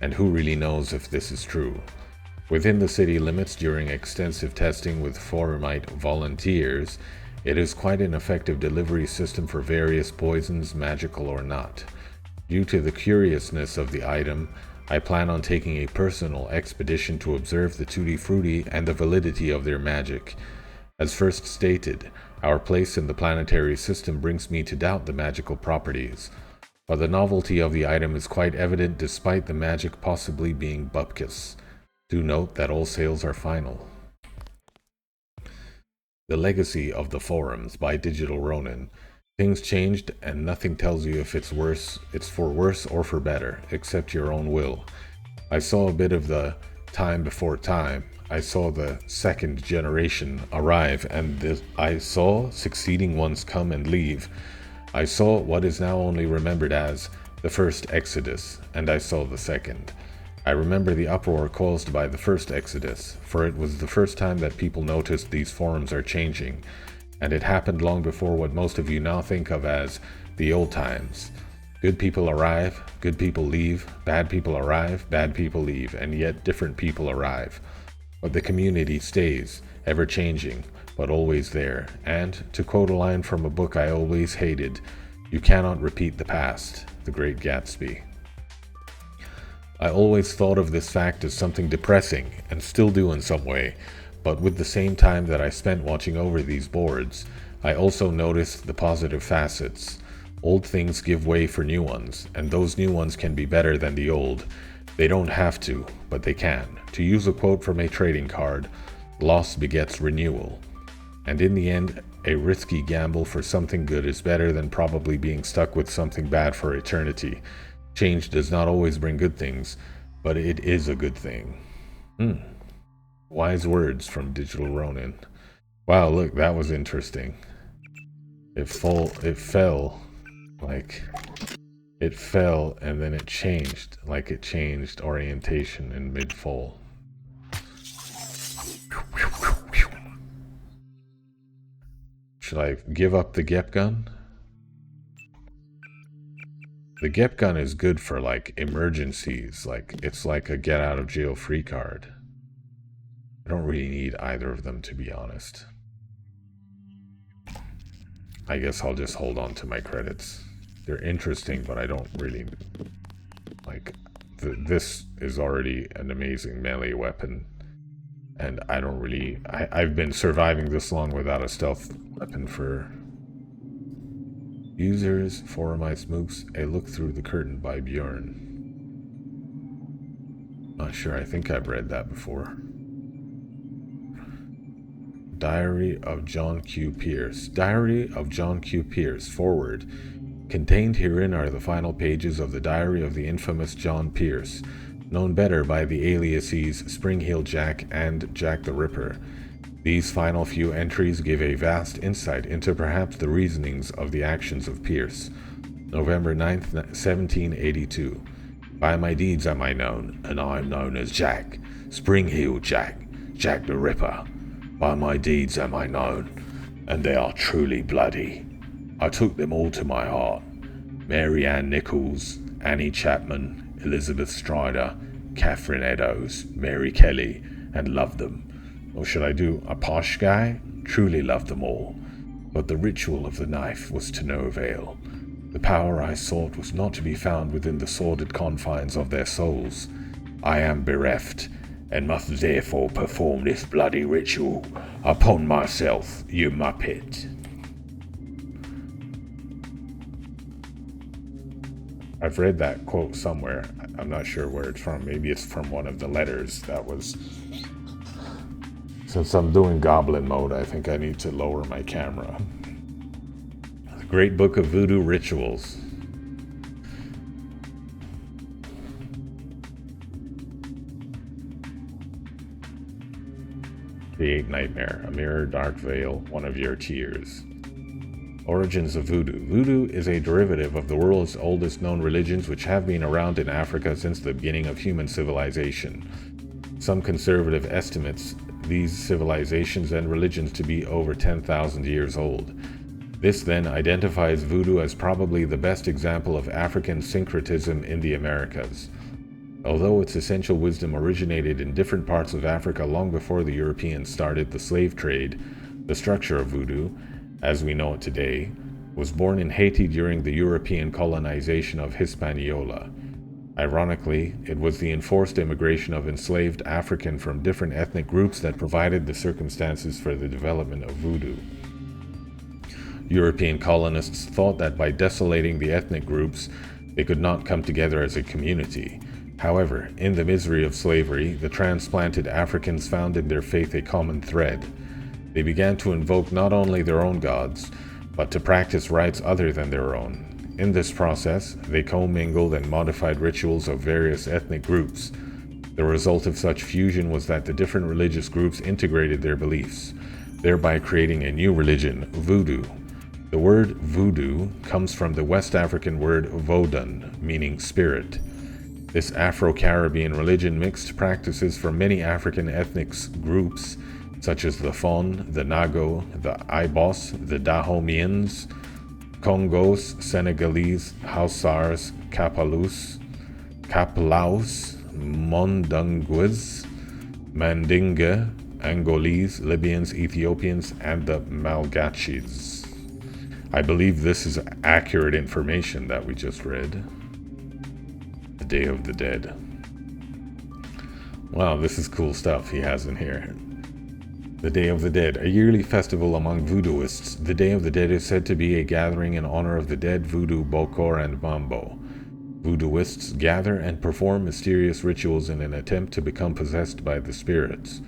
and who really knows if this is true. Within the city limits, during extensive testing with Forumite volunteers, it is quite an effective delivery system for various poisons, magical or not. Due to the curiousness of the item, I plan on taking a personal expedition to observe the Tutti Frutti and the validity of their magic. As first stated, our place in the planetary system brings me to doubt the magical properties, but the novelty of the item is quite evident despite the magic possibly being bupkis. Do note that all sales are final. The Legacy of the Forums by Digital Ronin. Things changed and nothing tells you if it's for worse or for better, except your own will. I saw a bit of the time before time. I saw the second generation arrive, and I saw succeeding ones come and leave. I saw what is now only remembered as the first Exodus, and I saw the second. I remember the uproar caused by the first Exodus, for it was the first time that people noticed these forums are changing, and it happened long before what most of you now think of as the old times. Good people arrive, good people leave, bad people arrive, bad people leave, and yet different people arrive. But the community stays, ever changing, but always there, and, to quote a line from a book I always hated, you cannot repeat the past, The Great Gatsby. I always thought of this fact as something depressing, and still do in some way, but with the same time that I spent watching over these boards, I also noticed the positive facets. Old things give way for new ones, and those new ones can be better than the old. They don't have to, but they can. To use a quote from a trading card, loss begets renewal. And in the end, a risky gamble for something good is better than probably being stuck with something bad for eternity. Change does not always bring good things, but it is a good thing. Wise words from Digital Ronin. Wow, look, that was interesting. It fell, and then it changed, like it changed orientation in mid-fall. Should I give up the Gep gun? The Gep gun is good for, like, emergencies. Like, it's like a get out of jail free card. I don't really need either of them, to be honest. I guess I'll just hold on to my credits. They're interesting, but I don't really... Like, this is already an amazing melee weapon. And I don't really... I've been surviving this long without a stealth weapon for... Users, Forumites, Mooks, A Look Through the Curtain by Bjorn. Not sure, I think I've read that before. Diary of John Q. Pierce. Diary of John Q. Pierce. Forward. Contained herein are the final pages of the diary of the infamous John Pierce, known better by the aliases Spring Heel Jack and Jack the Ripper. These final few entries give a vast insight into perhaps the reasonings of the actions of Pierce. November 9th, 1782. By my deeds am I known, and I am known as Jack, Spring Heel Jack, Jack the Ripper. By my deeds am I known, and they are truly bloody. I took them all to my heart. Mary Ann Nichols, Annie Chapman, Elizabeth Strider, Catherine Eddowes, Mary Kelly, and loved them. Or should I do a posh guy? Truly loved them all. But the ritual of the knife was to no avail. The power I sought was not to be found within the sordid confines of their souls. I am bereft, and must therefore perform this bloody ritual upon myself, you muppet. I've read that quote somewhere. I'm not sure where it's from. Maybe it's from one of the letters that was... Since I'm doing goblin mode, I think I need to lower my camera. The Great Book of Voodoo Rituals. The Eighth Nightmare, a mirror, dark veil, one of your tears. Origins of Voodoo. Voodoo is a derivative of the world's oldest known religions, which have been around in Africa since the beginning of human civilization. Some conservative estimates these civilizations and religions to be over 10,000 years old. This then identifies Voodoo as probably the best example of African syncretism in the Americas. Although its essential wisdom originated in different parts of Africa long before the Europeans started the slave trade, the structure of Voodoo, as we know it today, was born in Haiti during the European colonization of Hispaniola. Ironically, it was the enforced immigration of enslaved African from different ethnic groups that provided the circumstances for the development of Voodoo. European colonists thought that by desolating the ethnic groups, they could not come together as a community. However, in the misery of slavery, the transplanted Africans found in their faith a common thread. They began to invoke not only their own gods, but to practice rites other than their own. In this process, they commingled and modified rituals of various ethnic groups. The result of such fusion was that the different religious groups integrated their beliefs, thereby creating a new religion, Voodoo. The word voodoo comes from the West African word vodun, meaning spirit. This Afro-Caribbean religion mixed practices from many African ethnic groups, such as the Fon, the Nago, the Ibos, the Dahomians, Congos, Senegalese, Hausars, Kapalus, Kaplaus, Mondungues, Mandinga, Angolese, Libyans, Ethiopians, and the Malgachis. I believe this is accurate information that we just read. The Day of the Dead. Wow, this is cool stuff he has in here. The Day of the Dead, a yearly festival among voodooists. The Day of the Dead is said to be a gathering in honor of the dead Voodoo, Bokor, and Mambo. Voodooists gather and perform mysterious rituals in an attempt to become possessed by the spirits.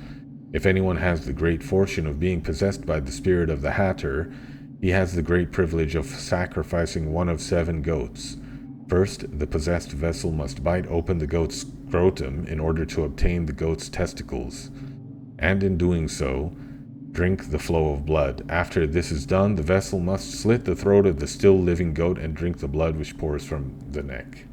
If anyone has the great fortune of being possessed by the spirit of the Hatter, he has the great privilege of sacrificing one of 7 goats. First, the possessed vessel must bite open the goat's scrotum in order to obtain the goat's testicles, and in doing so, drink the flow of blood. After this is done, the vessel must slit the throat of the still living goat and drink the blood which pours from the neck.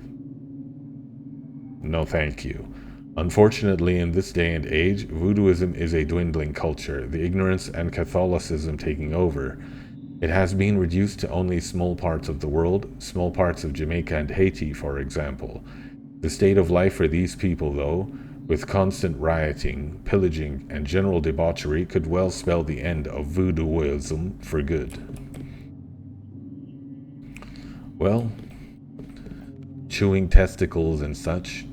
No thank you. Unfortunately, in this day and age, voodooism is a dwindling culture, the ignorance and Catholicism taking over. It has been reduced to only small parts of the world, small parts of Jamaica and Haiti, for example. The state of life for these people, though, with constant rioting, pillaging, and general debauchery, could well spell the end of voodooism for good. Well, chewing testicles and such.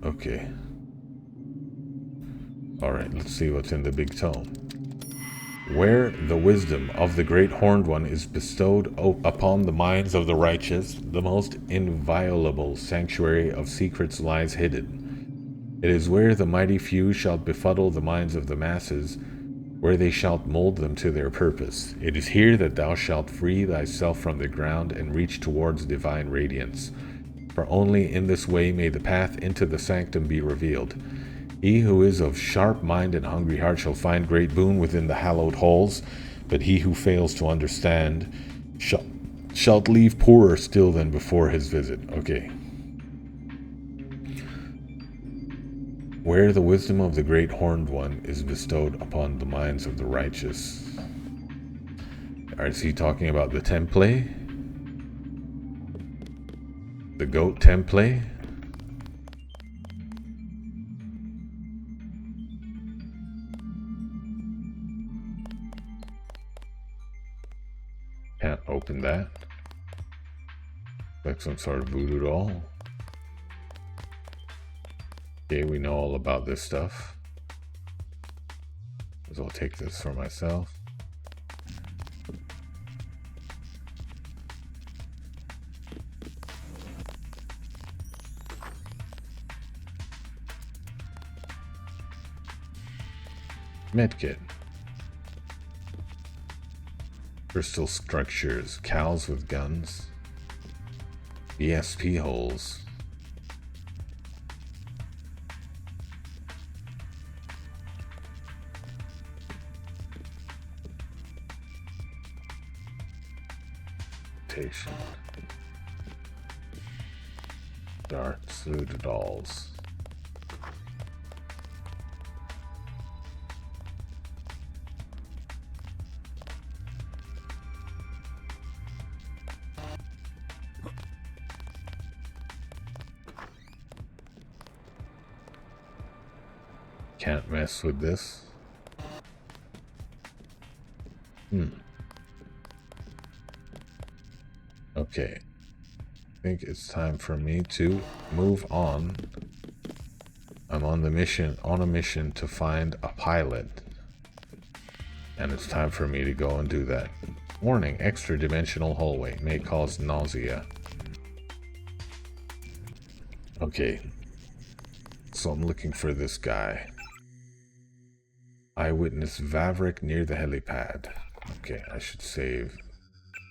Okay. Alright, let's see what's in the big tome. Where the wisdom of the great horned one is bestowed upon the minds of the righteous, the most inviolable sanctuary of secrets lies hidden. It is where the mighty few shall befuddle the minds of the masses, where they shall mold them to their purpose. It is here that thou shalt free thyself from the ground and reach towards divine radiance. For only in this way may the path into the sanctum be revealed. He who is of sharp mind and hungry heart shall find great boon within the hallowed halls, but he who fails to understand shalt leave poorer still than before his visit. Okay. Where the wisdom of the great horned one is bestowed upon the minds of the righteous. Is he talking about the temple? The goat temple? Can't open that. Like some sort of voodoo doll. Okay, we know all about this stuff. So I'll take this for myself. Medkit. Crystal structures, cows with guns, ESP holes. Rotation. Darts, looted dolls. Can't mess with this. Okay. I think it's time for me to move on. I'm on a mission to find a pilot. And it's time for me to go and do that. Warning, extra dimensional hallway may cause nausea. Okay. So I'm looking for this guy. Eyewitness Vavrick near the helipad. Okay, I should save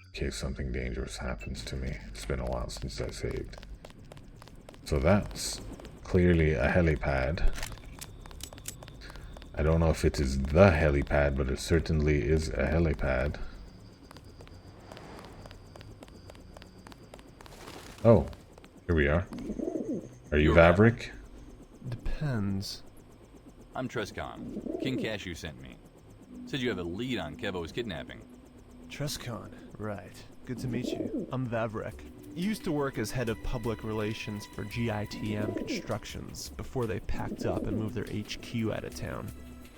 in case something dangerous happens to me. It's been a while since I saved. So that's clearly a helipad. I don't know if it is the helipad, but it certainly is a helipad. Oh, here we are. Are you Vavrick? Depends. I'm Trescon. King Cashew sent me. Said you have a lead on Kevo's kidnapping. Trescon, right. Good to meet you. I'm Vavrick. Used to work as head of public relations for GITM Constructions before they packed up and moved their HQ out of town.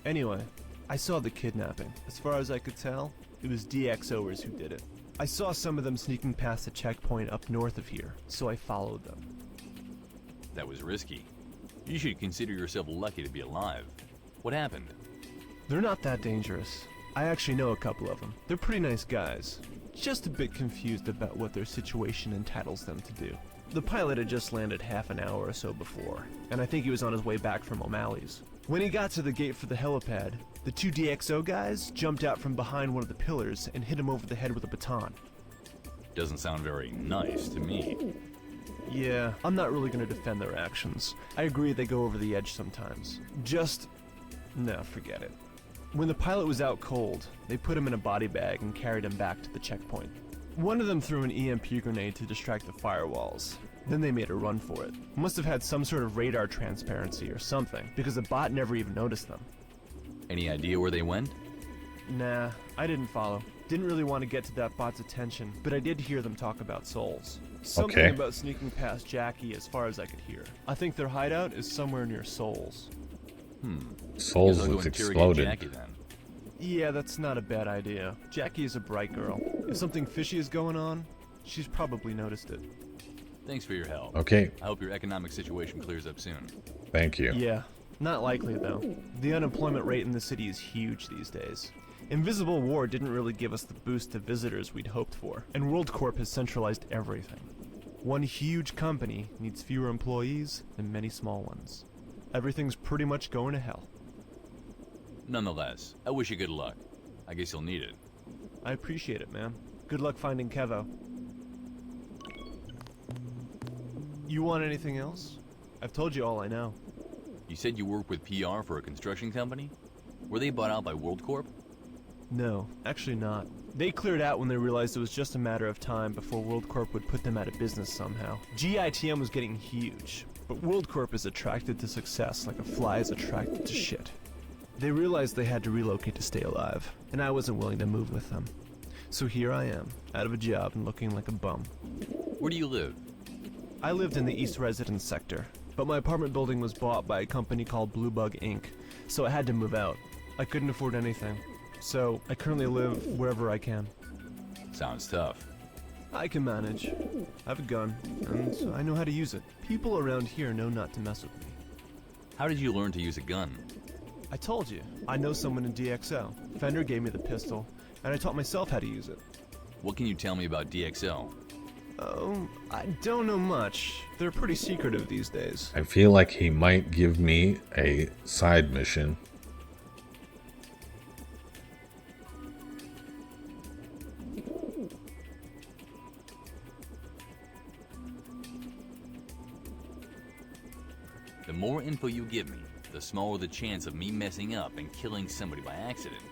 Anyway, I saw the kidnapping. As far as I could tell, it was DXOers who did it. I saw some of them sneaking past a checkpoint up north of here, so I followed them. That was risky. You should consider yourself lucky to be alive. What happened? They're not that dangerous. I actually know a couple of them. They're pretty nice guys. Just a bit confused about what their situation entitles them to do. The pilot had just landed half an hour or so before, and I think he was on his way back from O'Malley's. When he got to the gate for the helipad, the two DXO guys jumped out from behind one of the pillars and hit him over the head with a baton. Doesn't sound very nice to me. Yeah, I'm not really going to defend their actions. I agree they go over the edge sometimes. No, forget it. When the pilot was out cold, they put him in a body bag and carried him back to the checkpoint. One of them threw an EMP grenade to distract the firewalls. Then they made a run for it. Must have had some sort of radar transparency or something, because the bot never even noticed them. Any idea where they went? Nah, I didn't follow. Didn't really want to get to that bot's attention, but I did hear them talk about souls. Something about sneaking past Jackie as far as I could hear. I think their hideout is somewhere near Souls. Souls was exploded. Jackie, then. Yeah, that's not a bad idea. Jackie is a bright girl. If something fishy is going on, she's probably noticed it. Thanks for your help. Okay. I hope your economic situation clears up soon. Thank you. Yeah, not likely though. The unemployment rate in the city is huge these days. Invisible War didn't really give us the boost of visitors we'd hoped for, and WorldCorp has centralized everything. One huge company needs fewer employees than many small ones. Everything's pretty much going to hell. Nonetheless, I wish you good luck. I guess you'll need it. I appreciate it, man. Good luck finding Kevo. You want anything else? I've told you all I know. You said you work with PR for a construction company? Were they bought out by WorldCorp? No, actually not. They cleared out when they realized it was just a matter of time before WorldCorp would put them out of business somehow. GITM was getting huge, but WorldCorp is attracted to success like a fly is attracted to shit. They realized they had to relocate to stay alive, and I wasn't willing to move with them. So here I am, out of a job and looking like a bum. Where do you live? I lived in the East Residence sector, but my apartment building was bought by a company called Blue Bug Inc., so I had to move out. I couldn't afford anything, so I currently live wherever I can. Sounds tough. I can manage. I have a gun, and I know how to use it. People around here know not to mess with me. How did you learn to use a gun? I told you, I know someone in DXO. Fender gave me the pistol, and I taught myself how to use it. What can you tell me about DXO? Oh, I don't know much. They're pretty secretive these days. I feel like he might give me a side mission. The more info you give me, the smaller the chance of me messing up and killing somebody by accident.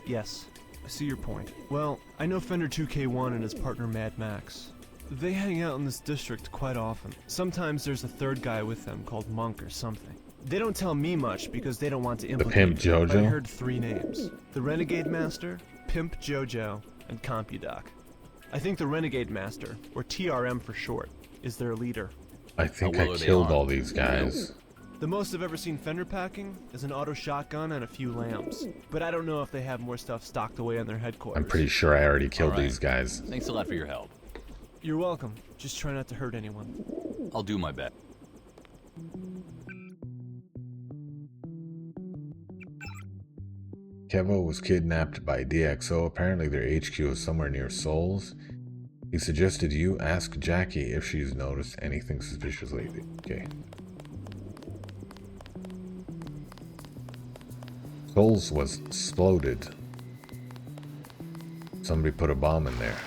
Yes, I see your point. Well, I know Fender 2K1 and his partner Mad Max. They hang out in this district quite often. Sometimes there's a third guy with them called Monk or something. They don't tell me much because they don't want to implicate Pimp me. Jojo? I heard 3 names. The Renegade Master, Pimp Jojo, and CompuDoc. I think the Renegade Master, or TRM for short, is their leader. I think I killed all these guys. The most I've ever seen Fender packing is an auto shotgun and a few lamps. But I don't know if they have more stuff stocked away in their headquarters. I'm pretty sure I already killed All right. these guys. Thanks a lot for your help. You're welcome. Just try not to hurt anyone. I'll do my best. Kevo was kidnapped by DXO. Apparently their HQ is somewhere near Souls. He suggested you ask Jackie if she's noticed anything suspicious lately. Okay. Souls was exploded. Somebody put a bomb in there.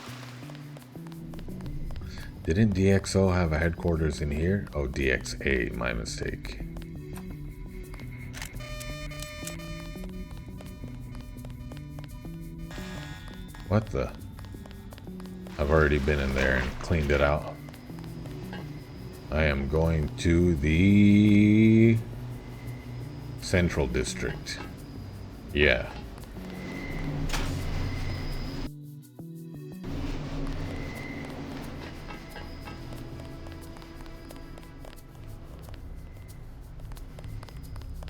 Didn't DXO have a headquarters in here? Oh, DXA, my mistake. What the? I've already been in there and cleaned it out. I am going to the Central District. Yeah.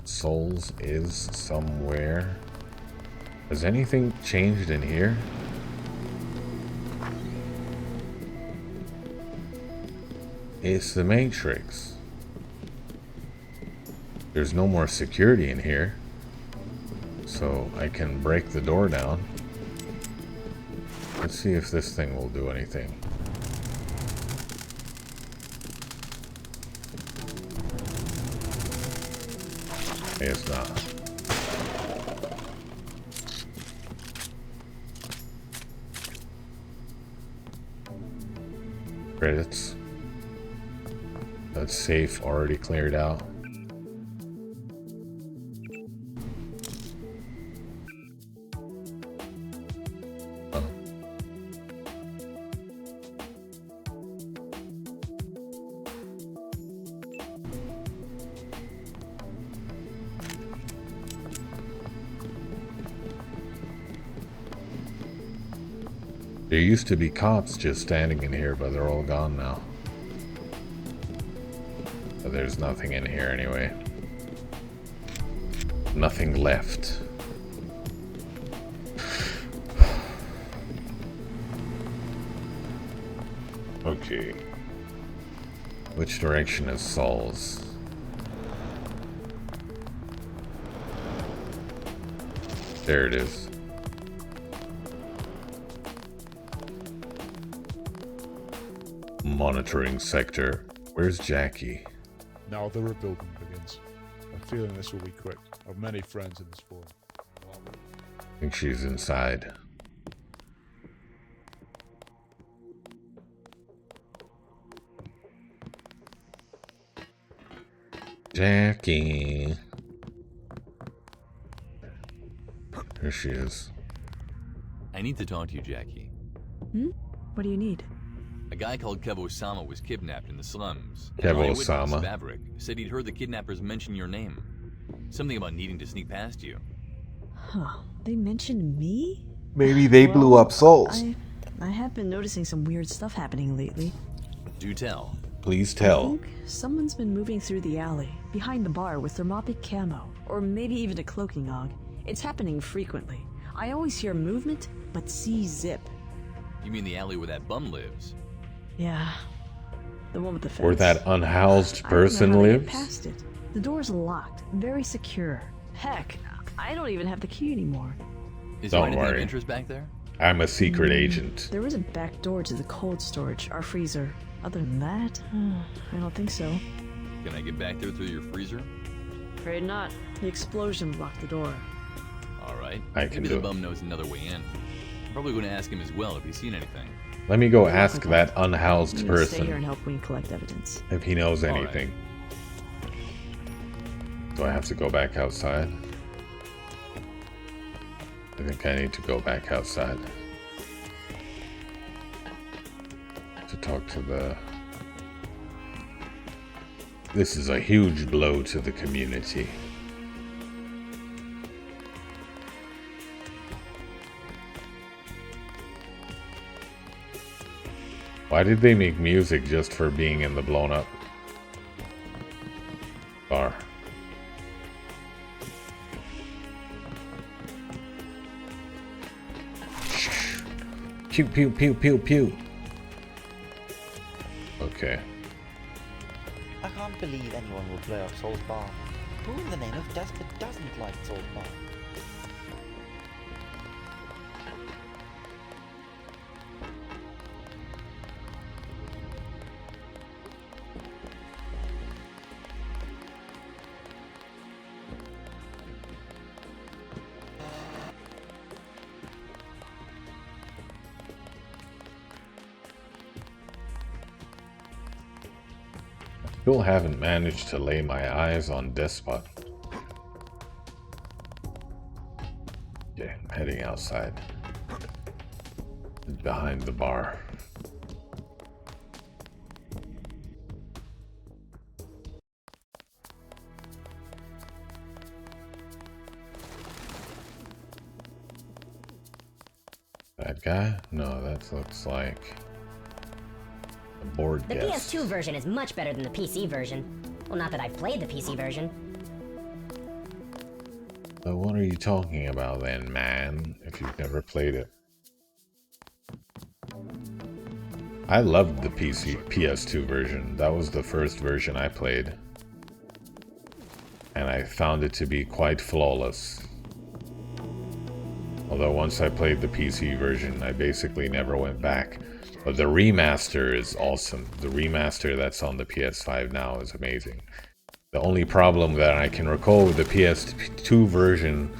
Souls is somewhere. Has anything changed in here? It's the Matrix. There's no more security in here, so I can break the door down. Let's see if this thing will do anything. It's not. Credits. That's safe, already cleared out. Oh. There used to be cops just standing in here, but they're all gone now. But there's nothing in here anyway. Nothing left. Okay. Which direction is Saul's? There it is. Monitoring sector. Where's Jackie? Now the rebuilding begins. I'm feeling this will be quick. I have many friends in this forum. I think she's inside. Jackie. There she is. I need to talk to you, Jackie. What do you need? A guy called Kevo-sama was kidnapped in the slums. Kevo-sama. Maverick said he'd heard the kidnappers mention your name. Something about needing to sneak past you. Huh. They mentioned me? Maybe they blew up Souls. I have been noticing some weird stuff happening lately. Do tell. Please I tell. think someone's been moving through the alley, behind the bar with thermopic camo, or maybe even a cloaking og. It's happening frequently. I always hear movement, but see zip. You mean the alley where that bum lives? Yeah. The one with the fence. Where that unhoused I person don't know how to lives? get past it. The door's locked, very secure. Heck, I don't even have the key anymore. Is there Don't anything of worry. interest back there? I'm a secret agent. There is a back door to the cold storage, our freezer. Other than that, I don't think so. Can I get back there through your freezer? Afraid not. The explosion blocked the door. All right. I can Maybe do the it. bum knows another way in. I'm probably going to ask him as well if he's seen anything. Let me go ask that unhoused I'm gonna stay here person and help Wayne collect evidence. if he knows All right. anything. Do I have to go back outside? I think I need to go back outside to talk to the... This is a huge blow to the community. Why did they make music just for being in the blown up bar? Pew pew pew pew pew. Okay. I can't believe anyone would blow up Soul's bar. Who in the name of Desper doesn't like Soul's bar? Still haven't managed to lay my eyes on Despot. Okay, I'm heading outside. Behind the bar. That guy? No, that looks like a board The guest. PS2 version is much better than the PC version. Well, not that I've played the PC version. So what are you talking about then, man, if you've never played it? I loved the PS2 version. That was the first version I played. And I found it to be quite flawless. Although once I played the PC version, I basically never went back. But the remaster is awesome. The remaster that's on the PS5 now is amazing. The only problem that I can recall with the PS2 version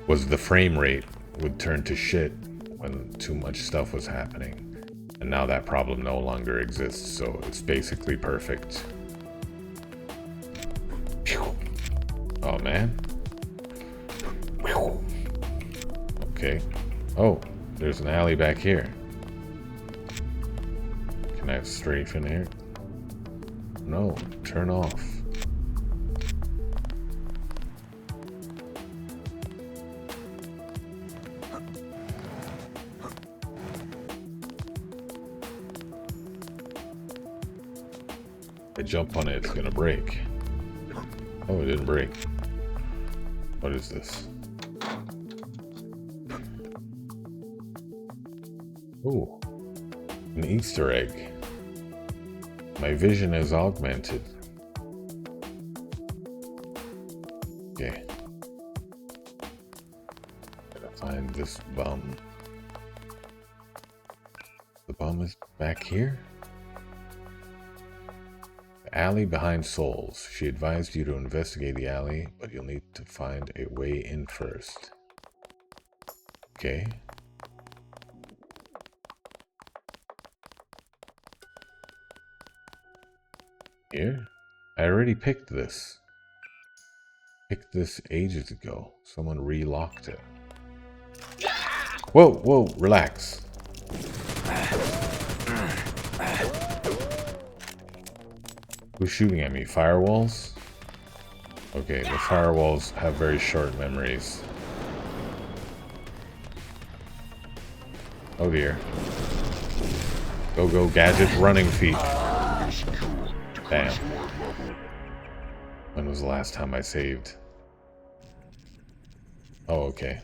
was the frame rate would turn to shit when too much stuff was happening. And now that problem no longer exists, so it's basically perfect. Oh man. Okay. Oh, there's an alley back here. Can I strafe in here? No, turn off. I jump on it, it's gonna break. Oh, it didn't break. What is this? Ooh, an Easter egg. My vision is augmented. Okay. Gotta find this bum. The bum is back here? The alley behind Souls. She advised you to investigate the alley, but you'll need to find a way in first. Okay. Here? I already picked this. Picked this ages ago. Someone re-locked it. Whoa, whoa, relax. Who's shooting at me? Firewalls? Okay, the firewalls have very short memories. Oh dear. Go, go, gadget, running feet. Damn. When was the last time I saved? Oh, okay.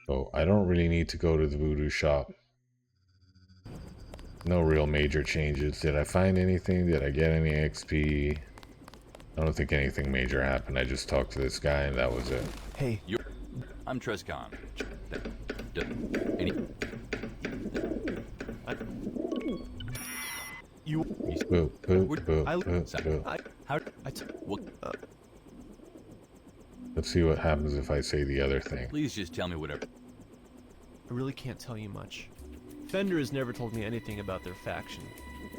Oh, So I don't really need to go to the voodoo shop. No real major changes. Did I find anything? Did I get any XP? I don't think anything major happened. I just talked to this guy and that was it. Hey. I'm Trescon. You. Boop, boop, boop, boop, boop. Let's see what happens if I say the other thing. Please just tell me whatever. I really can't tell you much. Fender has never told me anything about their faction,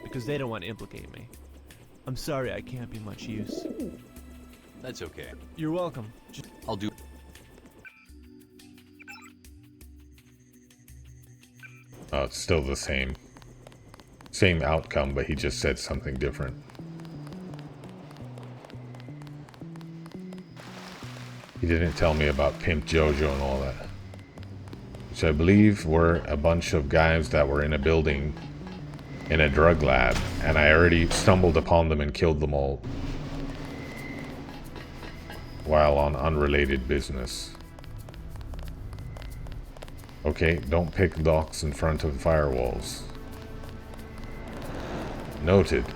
because they don't want to implicate me. I'm sorry I can't be much use. That's okay. You're welcome. I'll do. Oh, it's still the same. Same outcome, but he just said something different. He didn't tell me about Pimp Jojo and all that. Which I believe were a bunch of guys that were in a building in a drug lab, and I already stumbled upon them and killed them all while on unrelated business. Okay, don't pick locks in front of firewalls. Noted.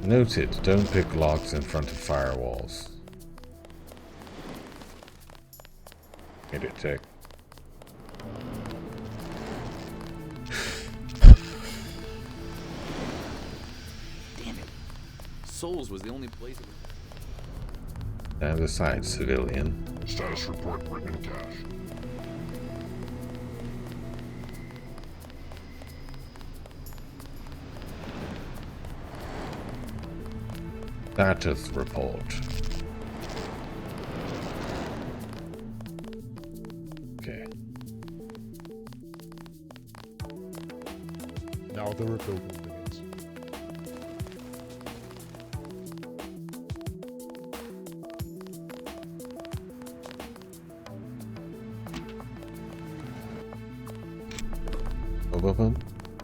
Noted, don't pick locks in front of firewalls. Made it tick. Damn it. Souls was the only place it was. Stand aside, civilian. Status report written in cash. Status report. Okay. Now the rebuilding begins.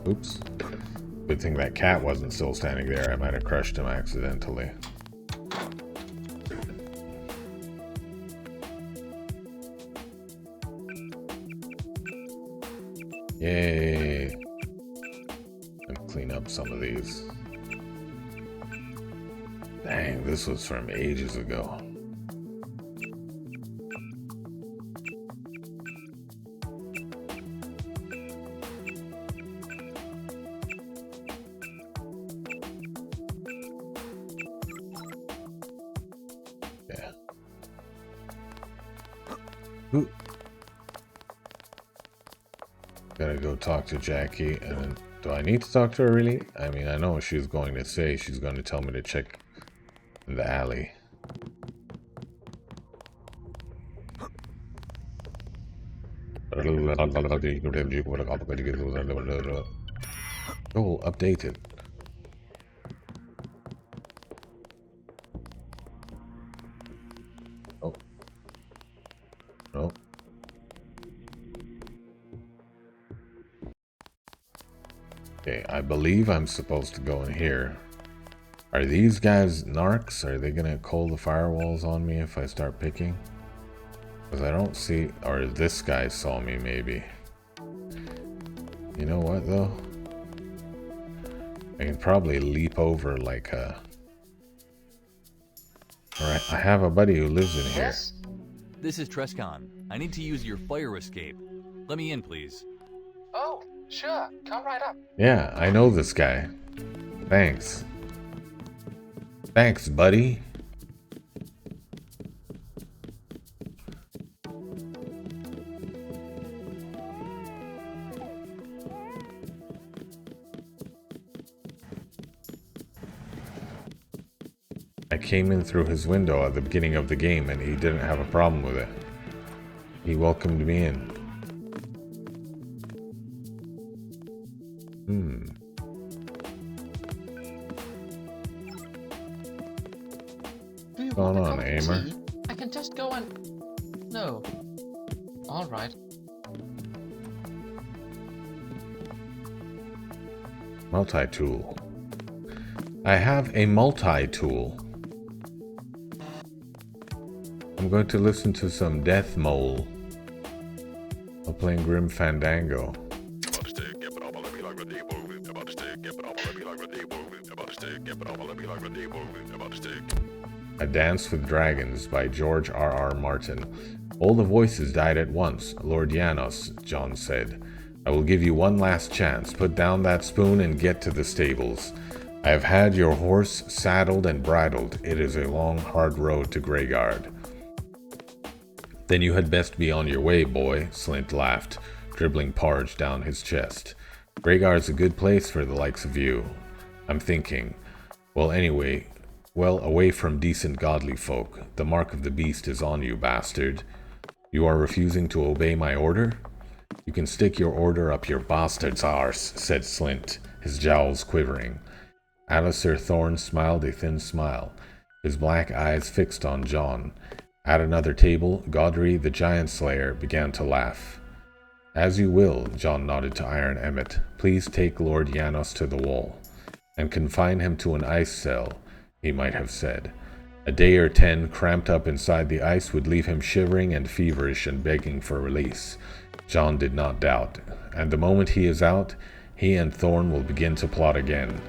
Oops. Good thing that cat wasn't still standing there. I might have crushed him accidentally. Yay. And clean up some of these. Dang, this was from ages ago. Yeah. Ooh. Gotta go talk to Jackie, and then, do I need to talk to her really? I mean, I know what she's going to say. She's going to tell me to check in the alley. Goal updated. Oh. Oh. Okay, I believe I'm supposed to go in here. Are these guys narcs? Are they gonna call the firewalls on me if I start picking? Because I don't see... Or this guy saw me, maybe. You know what, though? I can probably leap over like a... Alright, I have a buddy who lives in here. This is Trescon. I need to use your fire escape. Let me in, please. Oh, sure. Come right up. Yeah, I know this guy. Thanks. Thanks, buddy. I came in through his window at the beginning of the game and he didn't have a problem with it. He welcomed me in. What's going on, Aimer? I can just go and... No. Alright. Multi-tool. I have a multi-tool. I'm going to listen to some Death Mole while playing Grim Fandango. A Dance with Dragons by George R.R. Martin. All the voices died at once, Lord Janos, John said. I will give you one last chance. Put down that spoon and get to the stables. I have had your horse saddled and bridled. It is a long, hard road to Greyguard. Then you had best be on your way, boy, Slint laughed, dribbling porridge down his chest. Greyguard's a good place for the likes of you. I'm thinking. Well, anyway, away from decent godly folk. The mark of the beast is on you, bastard. You are refusing to obey my order? You can stick your order up your bastard's arse, said Slint, his jowls quivering. Alistair Thorne smiled a thin smile, his black eyes fixed on John. At another table, Godry the Giant Slayer began to laugh. As you will, John nodded to Iron Emmet. Please take Lord Janos to the wall, and confine him to an ice cell, he might have said. A day or 10 cramped up inside the ice would leave him shivering and feverish and begging for release. John did not doubt, and the moment he is out, he and Thorne will begin to plot again.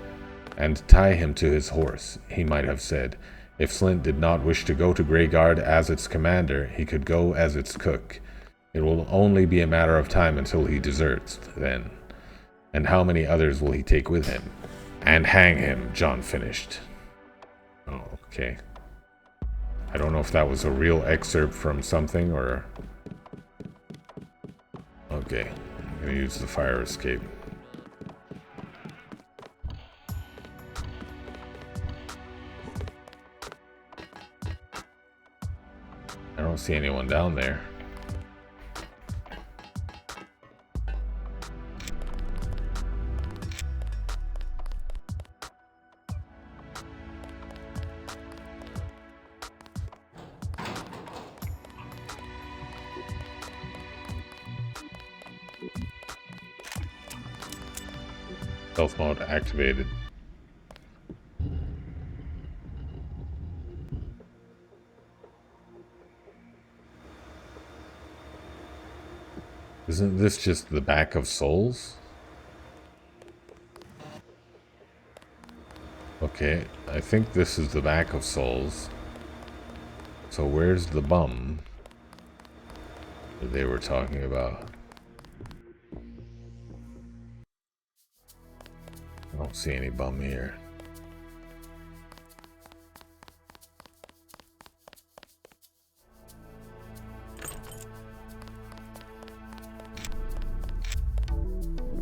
And tie him to his horse, he might have said. If Slint did not wish to go to Greyguard as its commander, he could go as its cook. It will only be a matter of time until he deserts, then. And how many others will he take with him? And hang him, John finished. Oh, okay. I don't know if that was a real excerpt from something or... Okay, I'm gonna use the fire escape. I don't see anyone down there. Stealth mode activated. Isn't this just the back of Souls? Okay, I think this is the back of Souls. So where's the bum that they were talking about? I don't see any bum here.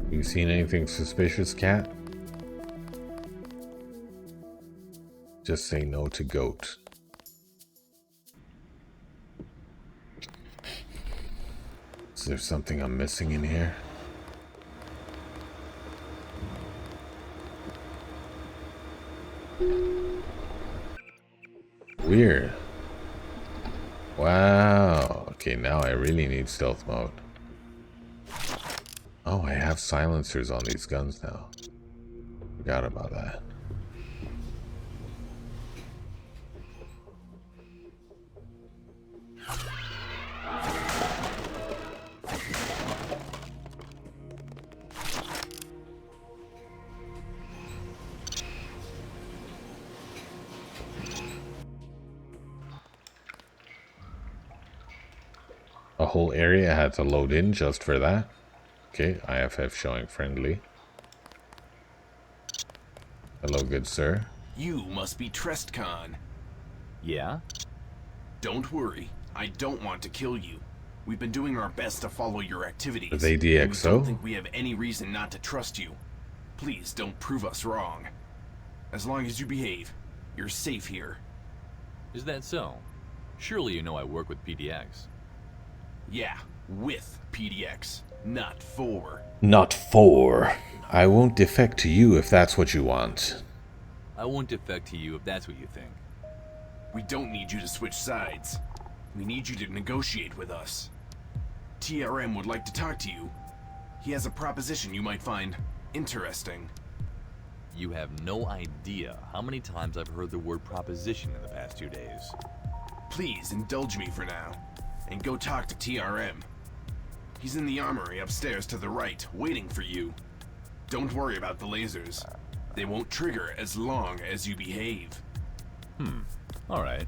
You seen anything suspicious, cat? Just say no to goat. Is there something I'm missing in here? Weird. Wow. Okay, now I really need stealth mode. Oh, I have silencers on these guns now. Forgot about that. A whole area had to load in just for that. Okay, IFF showing friendly. Hello, good sir. You must be Trestcon. Yeah? Don't worry, I don't want to kill you. We've been doing our best to follow your activities. Are they DxO? And we don't think we have any reason not to trust you. Please don't prove us wrong. As long as you behave, you're safe here. Is that so? Surely you know I work with PDX. Yeah, with PDX, not for. Not for. I won't defect to you if that's what you want. I won't defect to you if that's what you think. We don't need you to switch sides. We need you to negotiate with us. TRM would like to talk to you. He has a proposition you might find interesting. You have no idea how many times I've heard the word proposition in the past 2 days. Please indulge me for now, and go talk to TRM. He's in the armory upstairs to the right, waiting for you. Don't worry about the lasers. They won't trigger as long as you behave. Alright.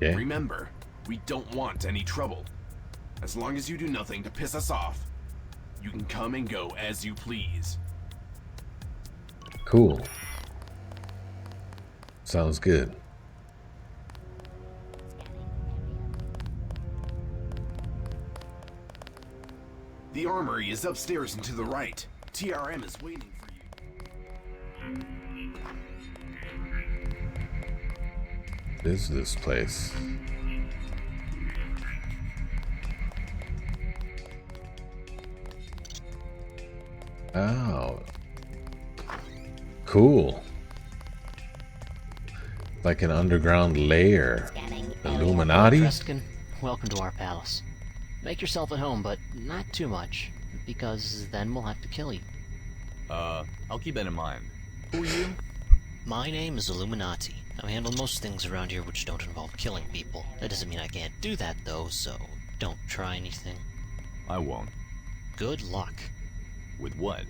Yeah. Remember, we don't want any trouble. As long as you do nothing to piss us off, you can come and go as you please. Cool. Sounds good. The armory is upstairs and to the right. TRM is waiting for you. What is this place? Oh. Cool. Like an underground lair. Illuminati? Treskin, welcome to our palace. Make yourself at home, but not too much, because then we'll have to kill you. I'll keep that in mind. Who are you? My name is Illuminati. I handle most things around here which don't involve killing people. That doesn't mean I can't do that, though, so don't try anything. I won't. Good luck. With what?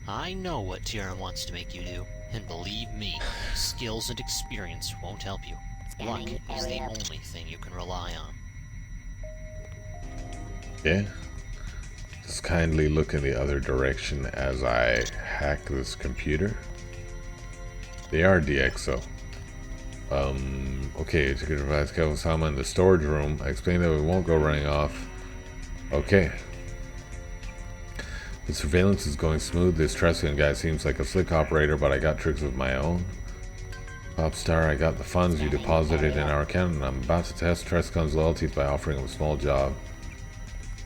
I know what Tiara wants to make you do, and believe me, skills and experience won't help you. Luck is the only thing you can rely on. Yeah. Just kindly look in the other direction as I hack this computer. They are DxO. Okay, to get advice, Kawasama in the storage room. I explained that we won't go running off. Okay. The surveillance is going smooth. This Treskin guy seems like a slick operator, but I got tricks of my own. Popstar, I got the funds you deposited in our account, and I'm about to test Treskin's loyalty by offering him a small job.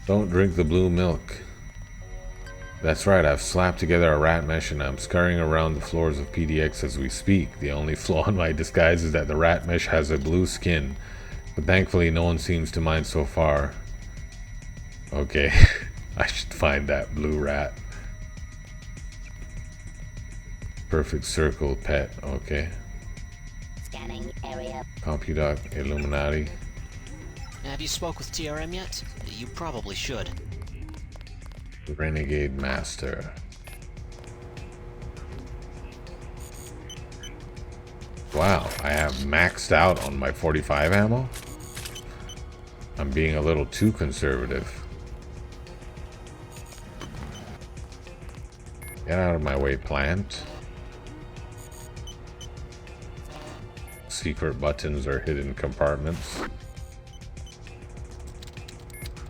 Don't drink the blue milk. That's right, I've slapped together a rat mesh and I'm scurrying around the floors of PDX as we speak. The only flaw in my disguise is that the rat mesh has a blue skin, but thankfully no one seems to mind so far. Okay, I should find that blue rat. Perfect circle pet, okay. Scanning area. Compudoc Illuminati. Have you spoke with TRM yet? You probably should. Renegade Master. Wow, I have maxed out on my 45 ammo? I'm being a little too conservative. Get out of my way, plant. Secret buttons or hidden compartments.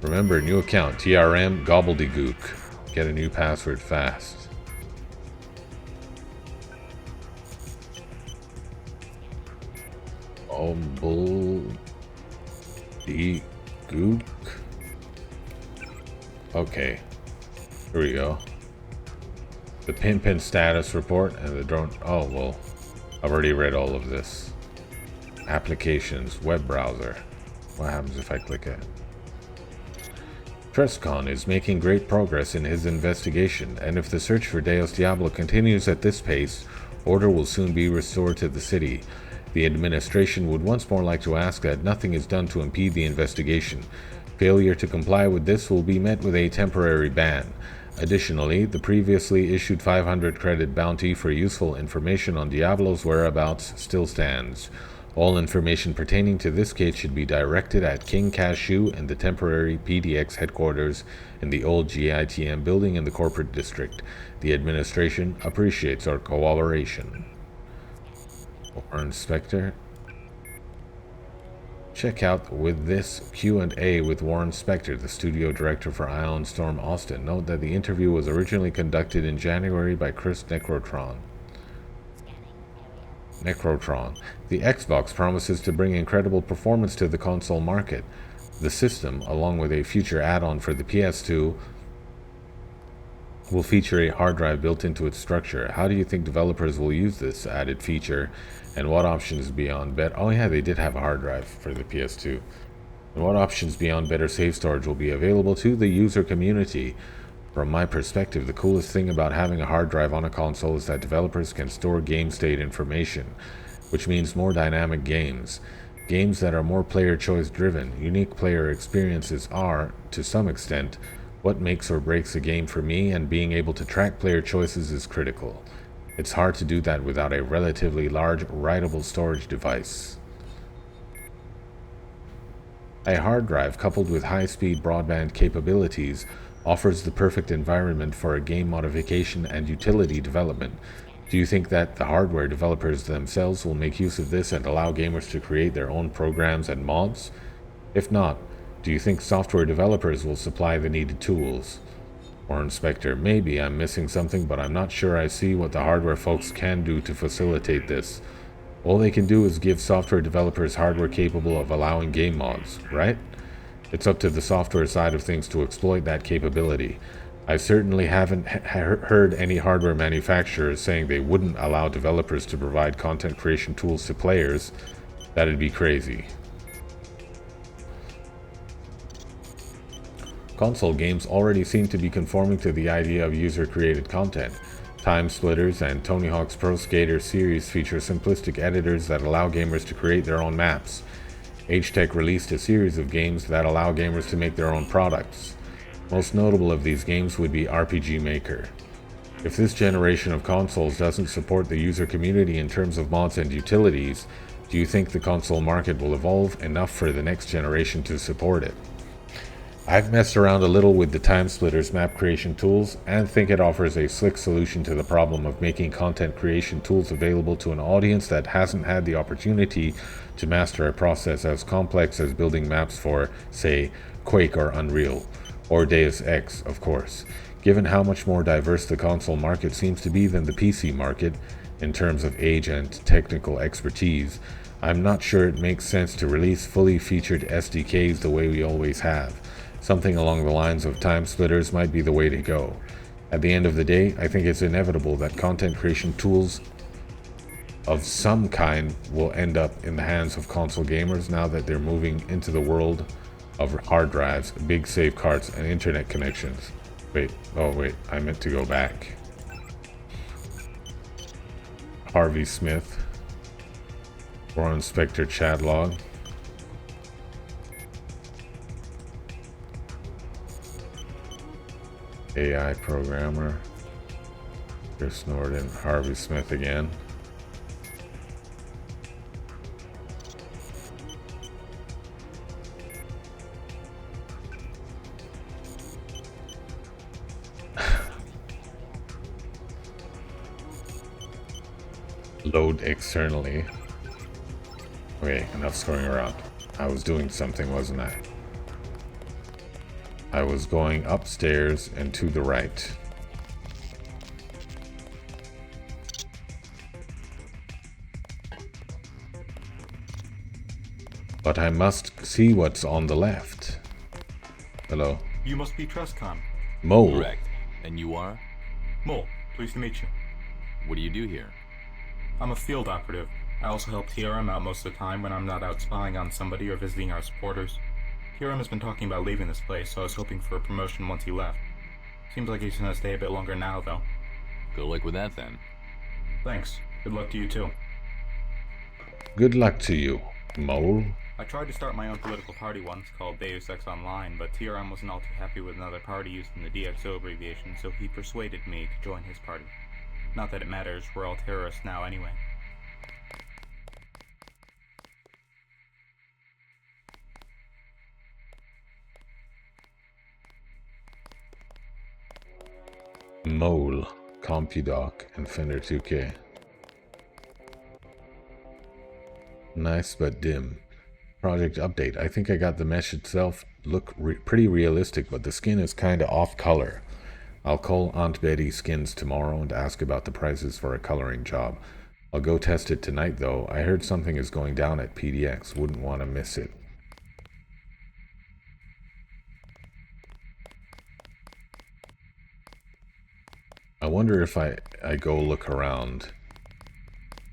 Remember, new account, TRM Gobbledygook. Get a new password fast. Gobbledygook. Okay. Here we go. The Pinpin status report and the drone. Oh, well. I've already read all of this. Applications, web browser. What happens if I click it? Trescon is making great progress in his investigation, and if the search for Deus Diablo continues at this pace, order will soon be restored to the city. The administration would once more like to ask that nothing is done to impede the investigation. Failure to comply with this will be met with a temporary ban. Additionally, the previously issued 500 credit bounty for useful information on Diablo's whereabouts still stands. All information pertaining to this case should be directed at King Cashew and the temporary PDX headquarters in the old GITM building in the corporate district. The administration appreciates our cooperation. Warren Spector. Check out with this Q&A with Warren Spector, the studio director for Ion Storm Austin. Note that the interview was originally conducted in January by Chris Necrotron. The Xbox promises to bring incredible performance to the console market. The system, along with a future add-on for the PS2, will feature a hard drive built into its structure. How do you think developers will use this added feature, and what options beyond oh yeah, they did have a hard drive for the PS2. And what options beyond better save storage will be available to the user community? From my perspective, the coolest thing about having a hard drive on a console is that developers can store game state information, which means more dynamic games. Games that are more player choice driven, unique player experiences are, to some extent, what makes or breaks a game for me, and being able to track player choices is critical. It's hard to do that without a relatively large, writable storage device. A hard drive coupled with high-speed broadband capabilities offers the perfect environment for a game modification and utility development. Do you think that the hardware developers themselves will make use of this and allow gamers to create their own programs and mods? If not, do you think software developers will supply the needed tools? Or Inspector, maybe I'm missing something, but I'm not sure I see what the hardware folks can do to facilitate this. All they can do is give software developers hardware capable of allowing game mods, right? It's up to the software side of things to exploit that capability. I certainly haven't heard any hardware manufacturers saying they wouldn't allow developers to provide content creation tools to players. That'd be crazy. Console games already seem to be conforming to the idea of user-created content. Time Splitters and Tony Hawk's Pro Skater series feature simplistic editors that allow gamers to create their own maps. H-Tech released a series of games that allow gamers to make their own products. Most notable of these games would be RPG Maker. If this generation of consoles doesn't support the user community in terms of mods and utilities, do you think the console market will evolve enough for the next generation to support it? I've messed around a little with the Time Splitters map creation tools and think it offers a slick solution to the problem of making content creation tools available to an audience that hasn't had the opportunity to master a process as complex as building maps for, say, Quake or Unreal, or Deus Ex, of course. Given how much more diverse the console market seems to be than the PC market, in terms of age and technical expertise, I'm not sure it makes sense to release fully featured SDKs the way we always have. Something along the lines of Time Splitters might be the way to go. At the end of the day, I think it's inevitable that content creation tools of some kind will end up in the hands of console gamers now that they're moving into the world of hard drives, big save cards, and internet connections. Wait, I meant to go back. Harvey Smith, or Inspector Chadlog. AI programmer, Chris Norden, Harvey Smith again. Load externally. Okay, enough screwing around. I was doing something, wasn't I? I was going upstairs and to the right. But I must see what's on the left. Hello? You must be Trescon. Mole. Correct. And you are? Mole, pleased to meet you. What do you do here? I'm a field operative. I also help TRM out most of the time when I'm not out spying on somebody or visiting our supporters. TRM has been talking about leaving this place, so I was hoping for a promotion once he left. Seems like he's gonna stay a bit longer now, though. Good luck with that, then. Thanks. Good luck to you, too. Good luck to you, Mole. I tried to start my own political party once, called Deus Ex Online, but TRM wasn't all too happy with another party using the DXO abbreviation, so he persuaded me to join his party. Not that it matters, we're all terrorists now anyway. Mole, CompuDoc, and Fender 2K. Nice but dim. Project update. I think I got the mesh itself look pretty realistic, but the skin is kinda off color. I'll call Aunt Betty Skins tomorrow and ask about the prices for a coloring job. I'll go test it tonight though. I heard something is going down at PDX. Wouldn't want to miss it. I wonder if I go look around,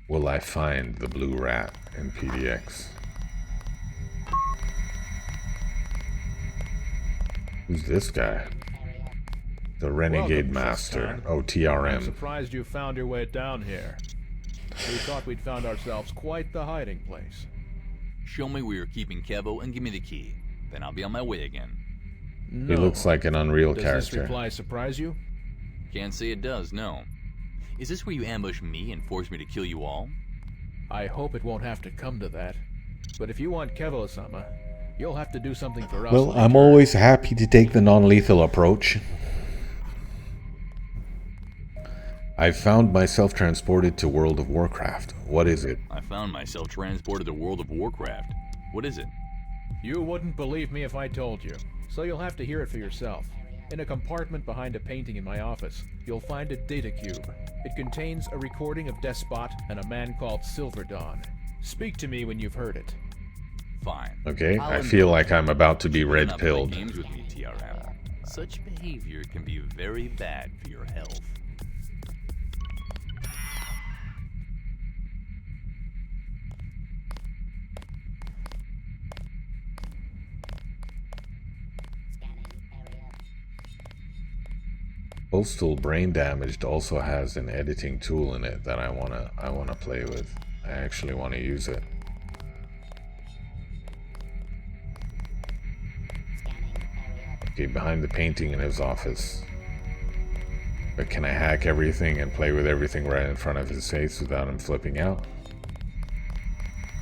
will I find the blue rat in PDX? Who's this guy? The Renegade Master. Oh, I'm TRM. surprised you found your way down here. We thought we'd found ourselves quite the hiding place. Show me where you're keeping Kevo and give me the key. Then I'll be on my way again. He looks like an Unreal Does character. this reply surprise you? Can't say it does, no. Is this where you ambush me and force me to kill you all? I hope it won't have to come to that. But if you want Kevo-sama, you'll have to do something for us. Well, I'm always happy to take the non-lethal approach. I've found myself transported to World of Warcraft. What is it? I found myself transported to World of Warcraft. What is it? You wouldn't believe me if I told you, so you'll have to hear it for yourself. In a compartment behind a painting in my office, you'll find a data cube. It contains a recording of Despot and a man called Silver Dawn. Speak to me when you've heard it. Fine. Okay, I feel like I'm about to be red-pilled. Games with me, TRM. Such behavior can be very bad for your health. Postal Brain Damaged also has an editing tool in it that I wanna play with. I actually want to use it. Okay, behind the painting in his office. But can I hack everything and play with everything right in front of his face without him flipping out?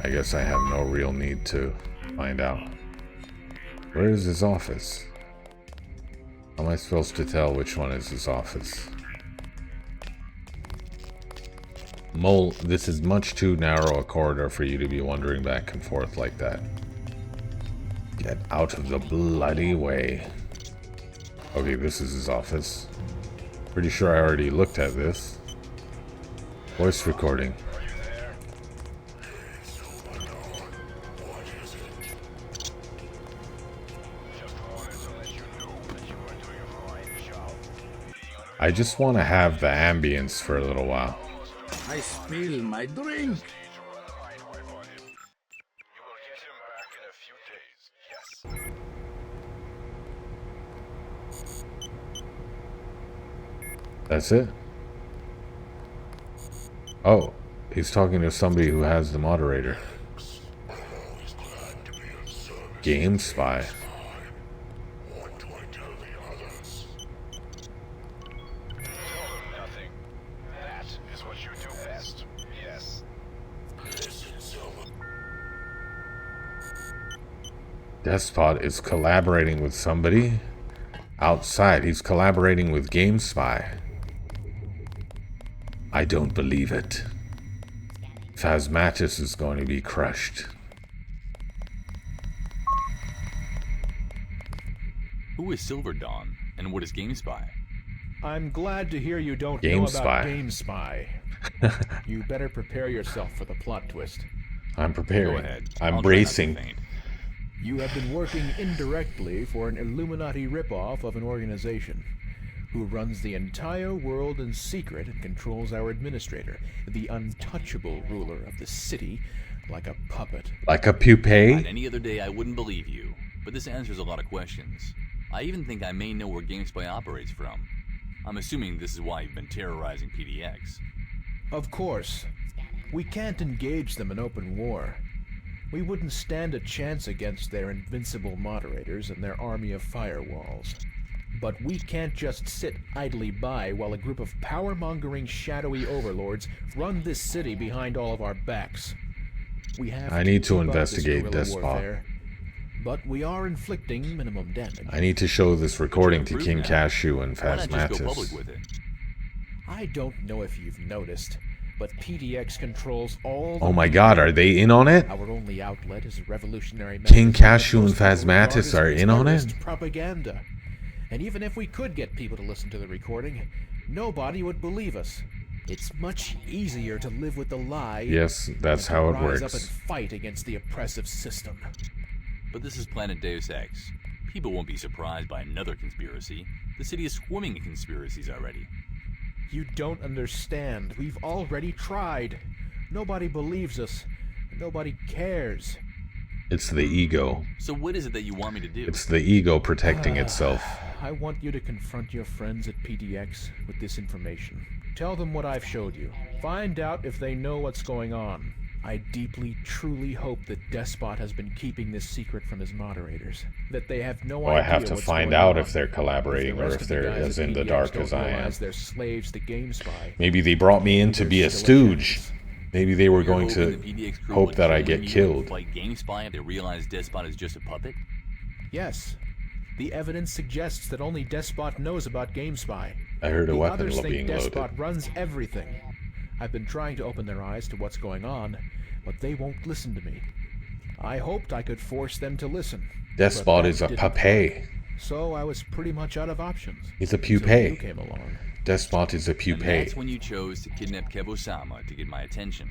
I guess I have no real need to find out. Where is his office? How am I supposed to tell which one is his office? Mole, this is much too narrow a corridor for you to be wandering back and forth like that. Get out of the bloody way. Okay, this is his office. Pretty sure I already looked at this. Voice recording. I just want to have the ambience for a little while. I spill my drink. That's it? Oh, he's talking to somebody who has the moderator. Game Spy. Despot is collaborating with somebody outside. He's collaborating with Game Spy. I don't believe it. Phasmatis is going to be crushed. Who is Silver Dawn, and what is Game Spy? I'm glad to hear you don't Game know Spy. about Game Spy. You better prepare yourself for the plot twist. I'm preparing. Go ahead. I'm I'll try not to bracing. faint. You have been working indirectly for an Illuminati ripoff of an organization who runs the entire world in secret and controls our administrator, the untouchable ruler of the city, like a puppet. Like a pupae? On any other day, I wouldn't believe you, but this answers a lot of questions. I even think I may know where GameSpy operates from. I'm assuming this is why you've been terrorizing PDX. Of course. We can't engage them in open war. We wouldn't stand a chance against their invincible moderators and their army of firewalls. But we can't just sit idly by while a group of power-mongering shadowy overlords run this city behind all of our backs. We have I need to keep up this investigate guerrilla Despot. warfare, but we are inflicting minimum damage. I need to show this recording to King Cashew and Why not just go Phasmatis. public with it? I don't know if you've noticed, but PDX controls all the Oh my god, are they in on it? Our only outlet is a revolutionary King message Cashew and that goes Phasmatis through are in on it? terrorist propaganda. And even if we could get people to listen to the recording, nobody would believe us. It's much easier to live with the lie. Yes, that's than to how it rise works. up and fight against the oppressive system. But this is Planet Deus Ex. People won't be surprised by another conspiracy. The city is swimming in conspiracies already. You don't understand. We've already tried. Nobody believes us. Nobody cares. It's the ego. So what is it that you want me to do? It's the ego protecting itself. I want you to confront your friends at PDX with this information. Tell them what I've showed you. Find out if they know what's going on. I deeply, truly hope that Despot has been keeping this secret from his moderators. That they have no Oh, idea I have to what's find going out on. if they're collaborating If the or rest if of the they're guys as at in the PDX dark don't as I am. realize they're slaves to GameSpy. Maybe they brought me in to be a stooge. Maybe they were You're going hoping to the PDX crew hope will that I join get you killed. and fight GameSpy if they realize Despot is just a puppet? Yes. The evidence suggests that only Despot knows about GameSpy. I heard a the weapon others think being Despot loaded. runs everything. I've been trying to open their eyes to what's going on, but they won't listen to me. I hoped I could force them to listen. Despot is a puppet. So I was pretty much out of options. He's a until you pupae. came along. Despot is a And pupae. that's when you chose to kidnap Kevo-sama to get my attention.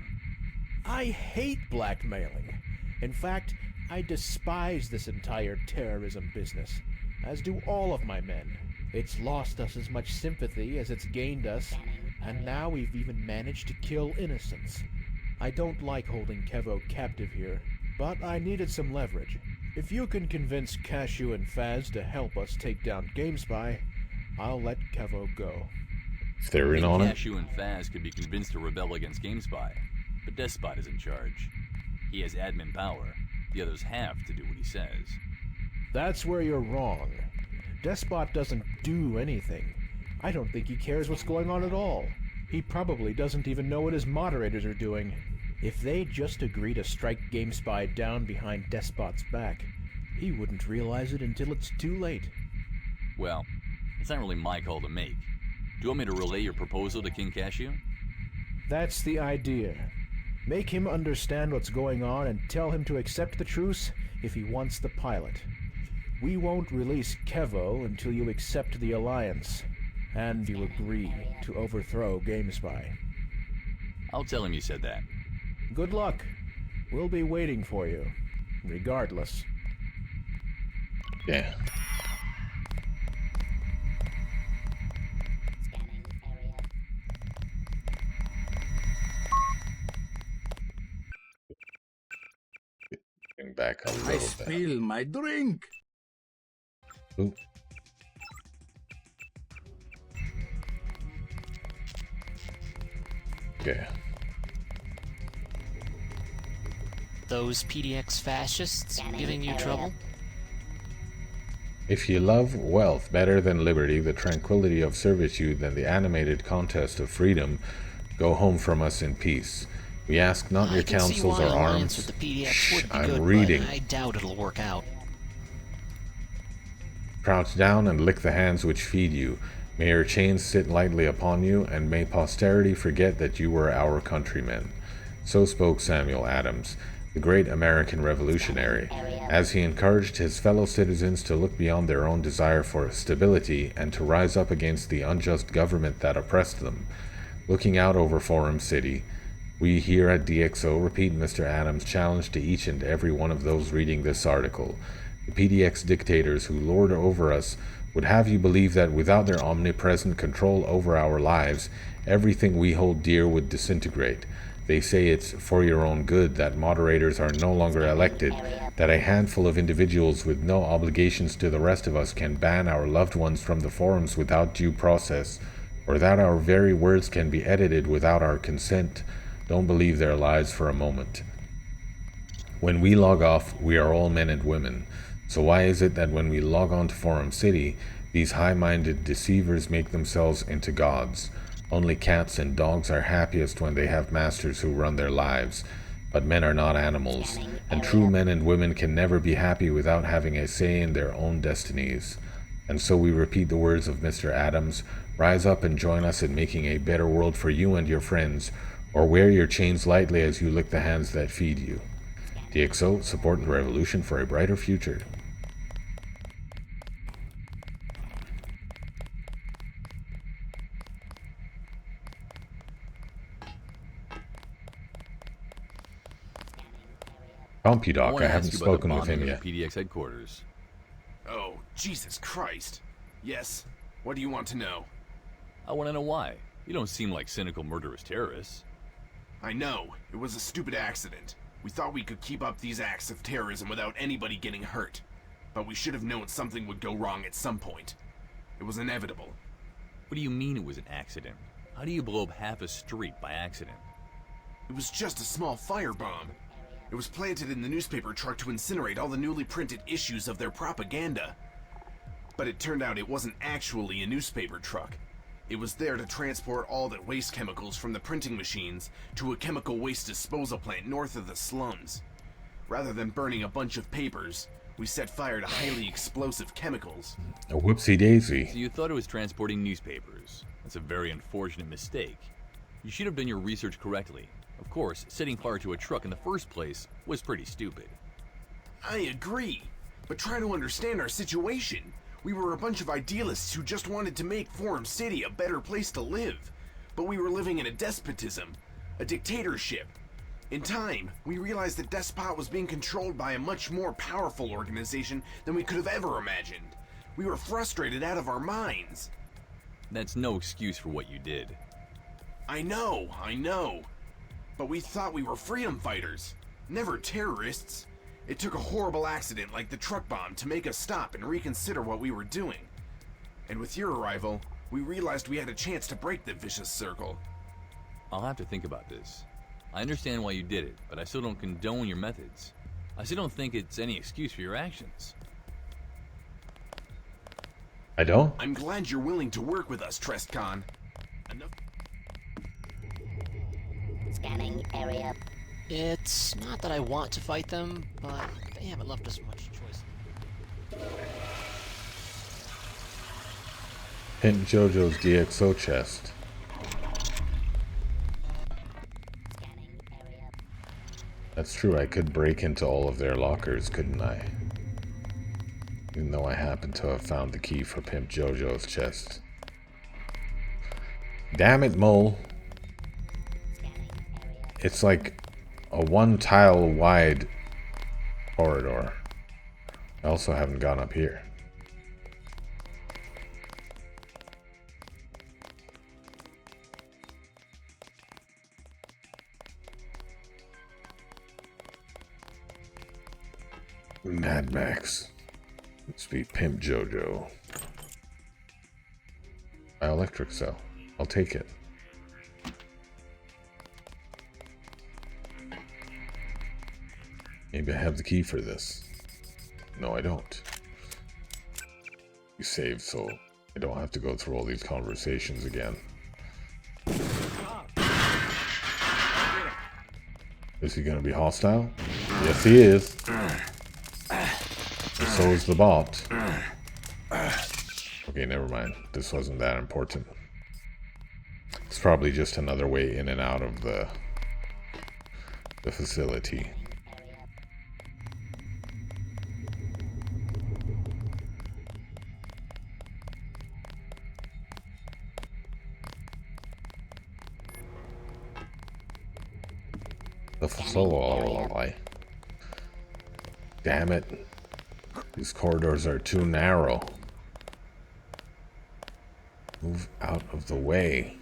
I hate blackmailing. In fact, I despise this entire terrorism business, as do all of my men. It's lost us as much sympathy as it's gained us, and now we've even managed to kill innocents. I don't like holding Kevo captive here, but I needed some leverage. If you can convince Cashew and Faz to help us take down GameSpy, I'll let Kevo go. If they're in on it. Cashew and Faz could be convinced to rebel against GameSpy, but Despot is in charge. He has admin power. The others have to do what he says. That's where you're wrong. Despot doesn't do anything. I don't think he cares what's going on at all. He probably doesn't even know what his moderators are doing. If they just agree to strike GameSpy down behind Despot's back, he wouldn't realize it until it's too late. Well, it's not really my call to make. Do you want me to relay your proposal to King Cashew? That's the idea. Make him understand what's going on and tell him to accept the truce if he wants the pilot. We won't release Kevo until you accept the alliance, and you agree to overthrow GameSpy. I'll tell him you said that. Good luck. We'll be waiting for you, regardless. Yeah. Getting back a little I bit. spill my drink. Ooh. Okay. Those PDX fascists giving you trouble? If you love wealth better than liberty, the tranquility of servitude than the animated contest of freedom, go home from us in peace. We ask not your counsels or arms. With the PDX Shh, would be I'm good, reading. but I doubt it'll work out. Crouch down and lick the hands which feed you. May your chains sit lightly upon you, and may posterity forget that you were our countrymen. So spoke Samuel Adams, the great American revolutionary, as he encouraged his fellow citizens to look beyond their own desire for stability and to rise up against the unjust government that oppressed them. Looking out over Forum City, we here at DxO repeat Mr. Adams' challenge to each and every one of those reading this article. The PDX dictators who lord over us would have you believe that without their omnipresent control over our lives, everything we hold dear would disintegrate. They say it's for your own good that moderators are no longer elected, that a handful of individuals with no obligations to the rest of us can ban our loved ones from the forums without due process, or that our very words can be edited without our consent. Don't believe their lies for a moment. When we log off, we are all men and women. So why is it that when we log on to Forum City, these high-minded deceivers make themselves into gods? Only cats and dogs are happiest when they have masters who run their lives. But men are not animals, and true men and women can never be happy without having a say in their own destinies. And so we repeat the words of Mr. Adams, rise up and join us in making a better world for you and your friends, or wear your chains lightly as you lick the hands that feed you. DxO, support the revolution for a brighter future. CompuDoc, I haven't spoken with him yet. PDX headquarters. Oh, Jesus Christ. Yes. What do you want to know? I want to know why. You don't seem like cynical murderous terrorists. I know. It was a stupid accident. We thought we could keep up these acts of terrorism without anybody getting hurt. But we should have known something would go wrong at some point. It was inevitable. What do you mean it was an accident? How do you blow up half a street by accident? It was just a small firebomb. It was planted in the newspaper truck to incinerate all the newly printed issues of their propaganda. But it turned out it wasn't actually a newspaper truck. It was there to transport all the waste chemicals from the printing machines to a chemical waste disposal plant north of the slums. Rather than burning a bunch of papers, we set fire to highly explosive chemicals. A whoopsie daisy. So you thought it was transporting newspapers. That's a very unfortunate mistake. You should have done your research correctly. Of course, setting fire to a truck in the first place was pretty stupid. I agree, but try to understand our situation. We were a bunch of idealists who just wanted to make Forum City a better place to live. But we were living in a despotism, a dictatorship. In time, we realized that Despot was being controlled by a much more powerful organization than we could have ever imagined. We were frustrated out of our minds. That's no excuse for what you did. I know. But we thought we were freedom fighters, never terrorists. It took a horrible accident like the truck bomb to make us stop and reconsider what we were doing. And with your arrival, we realized we had a chance to break the vicious circle. I'll have to think about this. I understand why you did it, but I still don't condone your methods. I still don't think it's any excuse for your actions. I don't? I'm glad you're willing to work with us, Trestcon. Enough. Scanning area. It's not that I want to fight them, but they haven't left us much choice. Pimp JoJo's DxO chest. That's true, I could break into all of their lockers, couldn't I? Even though I happen to have found the key for Pimp JoJo's chest. Damn it, Mole. It's like a one tile wide corridor. I also haven't gone up here. Mad Max. Let's be Pimp JoJo. My electric cell. I'll take it. Maybe I have the key for this. No, I don't. You saved, so I don't have to go through all these conversations again. Is he gonna be hostile? Yes, he is. And so is the bot. Okay, never mind. This wasn't that important. It's probably just another way in and out of the facility. The facility. Damn it. These corridors are too narrow. Move out of the way.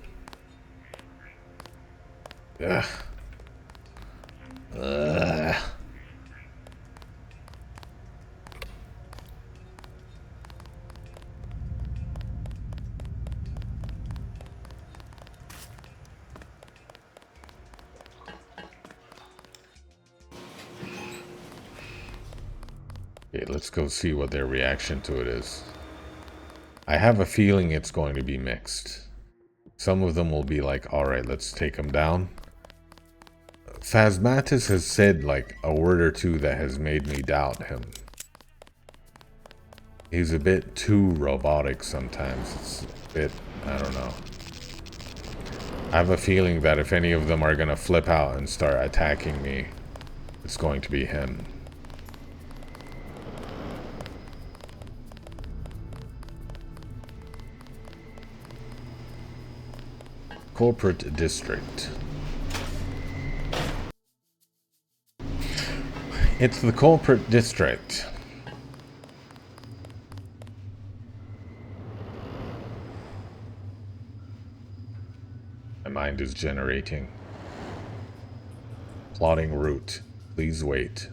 Ugh. Ugh. Okay, let's go see what their reaction to it is. I have a feeling it's going to be mixed. Some of them will be like, alright, let's take him down. Phasmatis has said like a word or two that has made me doubt him. He's a bit too robotic sometimes. It's a bit, I don't know. I have a feeling that if any of them are going to flip out and start attacking me, it's going to be him. Corporate district. It's the corporate district. My mind is generating. Plotting route. Please wait.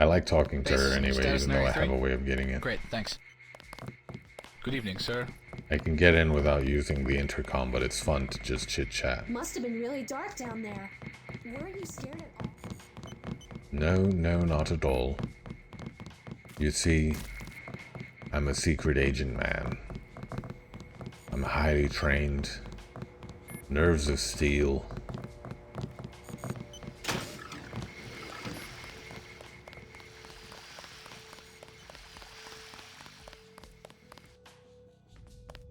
I like talking to her Base anyway, status even though I 93. have a way of getting in. Great, thanks. Good evening, sir. I can get in without using the intercom, but it's fun to just chit-chat. Must have been really dark down there. Weren't you scared at all? No, not at all. You see, I'm a secret agent, man. I'm highly trained. Nerves of steel.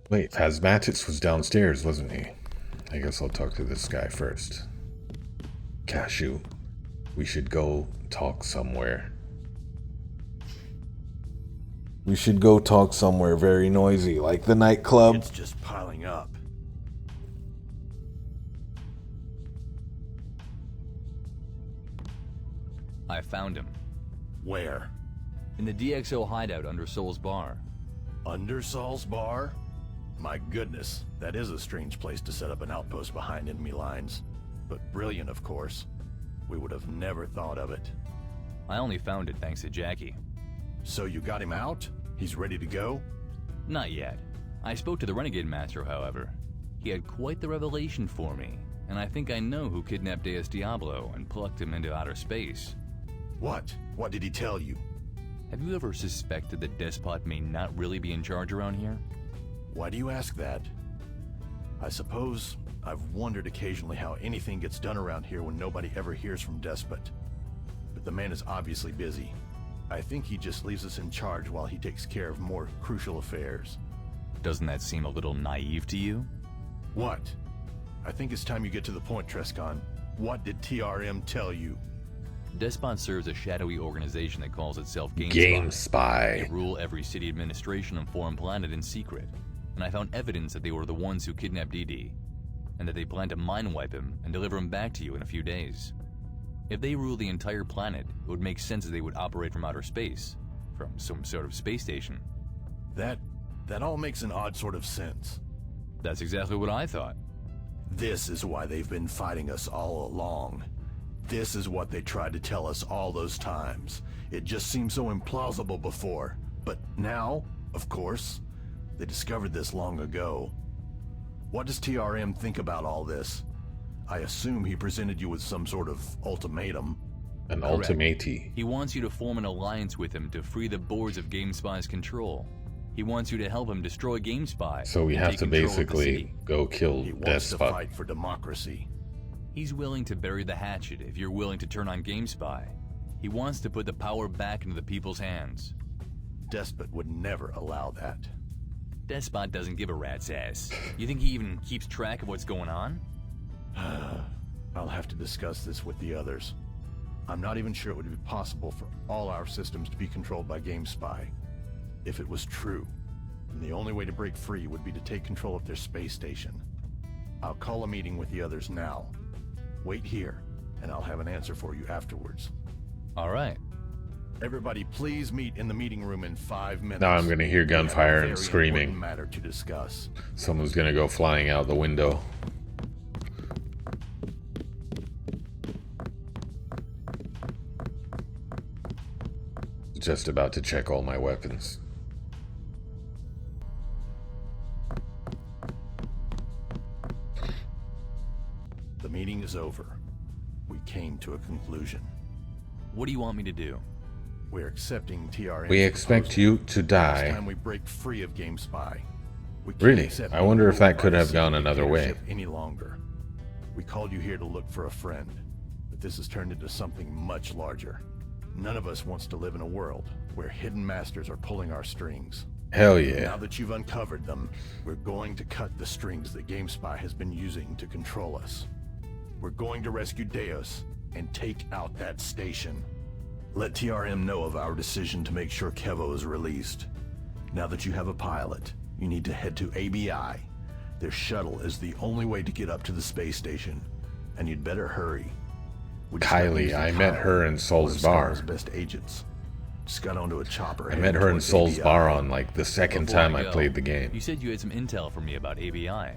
Wait, Phasmatix was downstairs, wasn't he? I guess I'll talk to this guy first. Cashew, we should go talk somewhere. We should go talk somewhere very noisy, like the nightclub. It's just piling up. I found him. Where? In the DxO hideout under Soul's Bar. Under Saul's Bar? My goodness, that is a strange place to set up an outpost behind enemy lines. But brilliant, of course. We would have never thought of it. I only found it thanks to Jackie. So you got him out? He's ready to go? Not yet. I spoke to the Renegade Master, however. He had quite the revelation for me, and I think I know who kidnapped Deus Diablo and plucked him into outer space. What? What did he tell you? Have you ever suspected that Despot may not really be in charge around here? Why do you ask that? I suppose I've wondered occasionally how anything gets done around here when nobody ever hears from Despot. But the man is obviously busy. I think he just leaves us in charge while he takes care of more crucial affairs. Doesn't that seem a little naive to you? What? I think it's time you get to the point, Trescon. What did TRM tell you? Despot serves a shadowy organization that calls itself GameSpy. They rule every city administration on foreign planet in secret, and I found evidence that they were the ones who kidnapped DD, and that they plan to mind-wipe him and deliver him back to you in a few days. If they rule the entire planet, it would make sense that they would operate from outer space, from some sort of space station. That all makes an odd sort of sense. That's exactly what I thought. This is why they've been fighting us all along. This is what they tried to tell us all those times. It just seemed so implausible before. But now, of course, they discovered this long ago. What does TRM think about all this? I assume he presented you with some sort of ultimatum. An ultimati. He wants you to form an alliance with him to free the boards of GameSpy's control. He wants you to help him destroy GameSpy. So we have to basically go kill He wants to Despot. fight for democracy. He's willing to bury the hatchet if you're willing to turn on GameSpy. He wants to put the power back into the people's hands. Despot would never allow that. Despot doesn't give a rat's ass. You think he even keeps track of what's going on? I'll have to discuss this with the others. I'm not even sure it would be possible for all our systems to be controlled by GameSpy. If it was true, then the only way to break free would be to take control of their space station. I'll call a meeting with the others now. Wait here, and I'll have an answer for you afterwards. All right. Everybody, please meet in the meeting room in 5 minutes. Now I'm gonna hear We have a gunfire very and screaming. important matter to discuss. Someone's gonna go flying out the window. Just about to check all my weapons. The meeting is over. We came to a conclusion. What do you want me to do? We're accepting TRM. We expect you to die. It's time we break free of GameSpy. We can't Really? accept I wonder if that could have any gone another way. dictatorship any longer. We called you here to look for a friend, but this has turned into something much larger. None of us wants to live in a world where hidden masters are pulling our strings. Hell yeah. Now that you've uncovered them, we're going to cut the strings that GameSpy has been using to control us. We're going to rescue Deus and take out that station. Let TRM know of our decision to make sure Kevo is released. Now that you have a pilot, you need to head to ABI. Their shuttle is the only way to get up to the space station, and you'd better hurry. Kylie, I met her in Soul's Bar. Best agents. Just got onto a chopper. I met her in Soul's Bar on like the second Before time I go, played the game. You said you had some intel for me about ABI.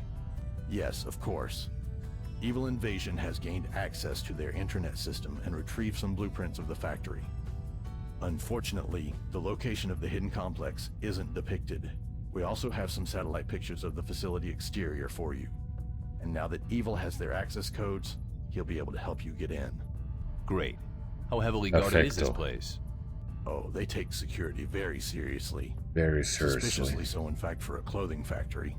Yes, of course. Evil Invasion has gained access to their intranet system and retrieved some blueprints of the factory. Unfortunately, the location of the hidden complex isn't depicted. We also have some satellite pictures of the facility exterior for you. And now that Evil has their access codes, he'll be able to help you get in. Great. How heavily guarded is this Perfecto. place? Oh, they take security very seriously. Very seriously. Suspiciously so, in fact, for a clothing factory.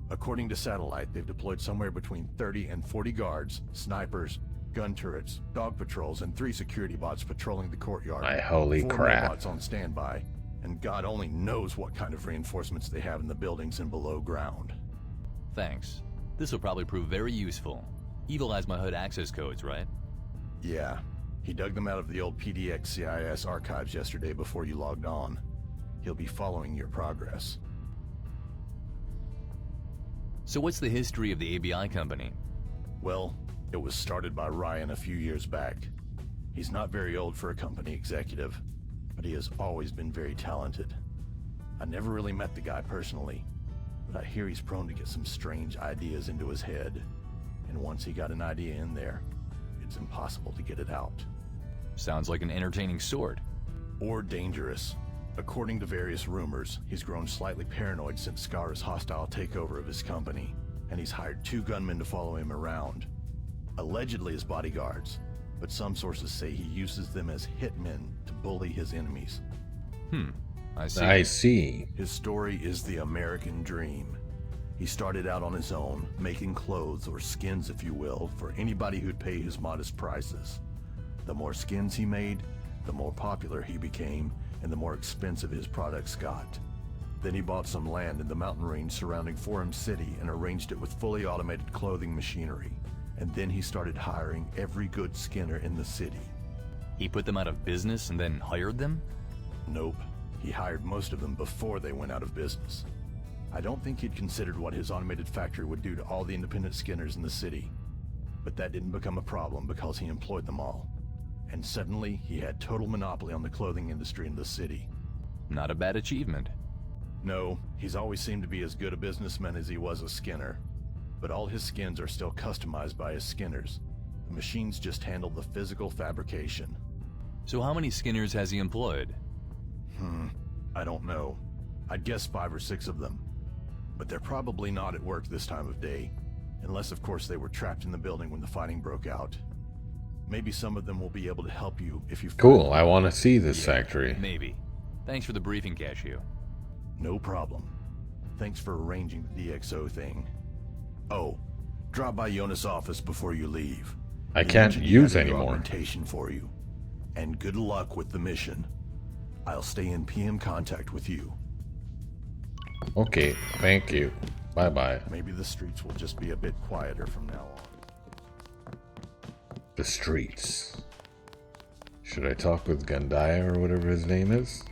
According to Satellite, they've deployed somewhere between 30 and 40 guards, snipers, gun turrets, dog patrols, and 3 security bots patrolling the courtyard. My holy 4 crap. robots on standby, and God only knows what kind of reinforcements they have in the buildings and below ground. Thanks. This will probably prove very useful. Evil has my HUD access codes, right? Yeah. He dug them out of the old PDX CIS archives yesterday before you logged on. He'll be following your progress. So what's the history of the ABI company? Well, it was started by Ryan a few years back. He's not very old for a company executive, but he has always been very talented. I never really met the guy personally, but I hear he's prone to get some strange ideas into his head. And once he got an idea in there, it's impossible to get it out. Sounds like an entertaining sort. Or dangerous. According to various rumors, he's grown slightly paranoid since Scar's hostile takeover of his company, and he's hired 2 gunmen to follow him around. Allegedly as bodyguards, but some sources say he uses them as hitmen to bully his enemies. I see. I see. His story is the American dream. He started out on his own, making clothes, or skins if you will, for anybody who'd pay his modest prices. The more skins he made, the more popular he became, and the more expensive his products got. Then he bought some land in the mountain range surrounding Forum City and arranged it with fully automated clothing machinery. And then he started hiring every good skinner in the city. He put them out of business and then hired them? Nope. He hired most of them before they went out of business. I don't think he'd considered what his automated factory would do to all the independent skinners in the city. But that didn't become a problem because he employed them all. And suddenly, he had total monopoly on the clothing industry in the city. Not a bad achievement. No, he's always seemed to be as good a businessman as he was a skinner. But all his skins are still customized by his skinners. The machines just handle the physical fabrication. So how many skinners has he employed? I don't know. I'd guess 5 or 6 of them. But they're probably not at work this time of day. Unless, of course, they were trapped in the building when the fighting broke out. Maybe some of them will be able to help you if you... Cool, I want to see this factory. Maybe. Thanks for the briefing, Cashew. No problem. Thanks for arranging the DxO thing. Oh, drop by Jonas' office before you leave. I can't use anymore. Augmentation for you. And good luck with the mission. I'll stay in PM contact with you. Okay, thank you. Bye-bye. Maybe the streets will just be a bit quieter from now on. The streets. Should I talk with Gandaya or whatever his name is?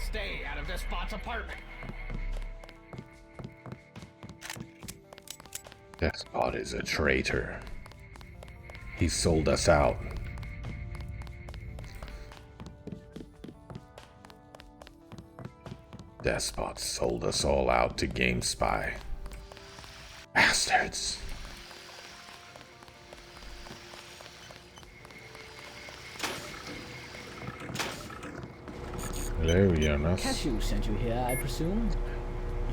Stay out of Despot's apartment. Despot is a traitor. He sold us out. Despot sold us all out to GameSpy. Bastards. Hello, Jonas. Cashew sent you here, I presume?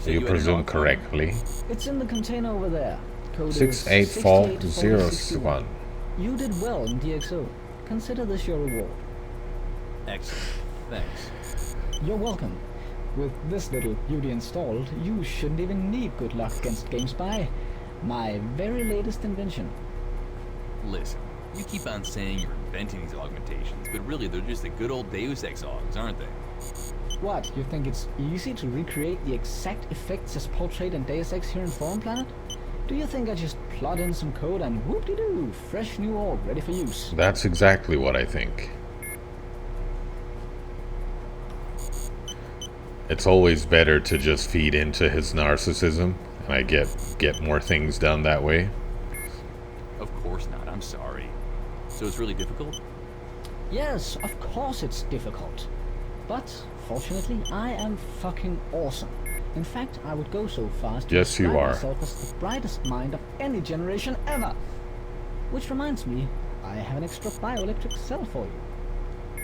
You presume correctly. It's in the container over there. Code is 684061. You did well in DxO. Consider this your reward. Excellent. Thanks. You're welcome. With this little beauty installed, you shouldn't even need good luck against GameSpy. My very latest invention. Listen, you keep on saying you're inventing these augmentations, but really they're just the good old Deus Ex Augs, aren't they? What, you think it's easy to recreate the exact effects as portrayed in Deus Ex here in Foreign Planet? Do you think I just plot in some code and whoop-de-doo, fresh new org ready for use? That's exactly what I think. It's always better to just feed into his narcissism, and I get more things done that way. Of course not, I'm sorry. So it's really difficult? Yes, of course it's difficult. But, fortunately, I am fucking awesome. In fact, I would go so far as to Yes, you describe are. myself as the brightest mind of any generation ever. Which reminds me, I have an extra bioelectric cell for you.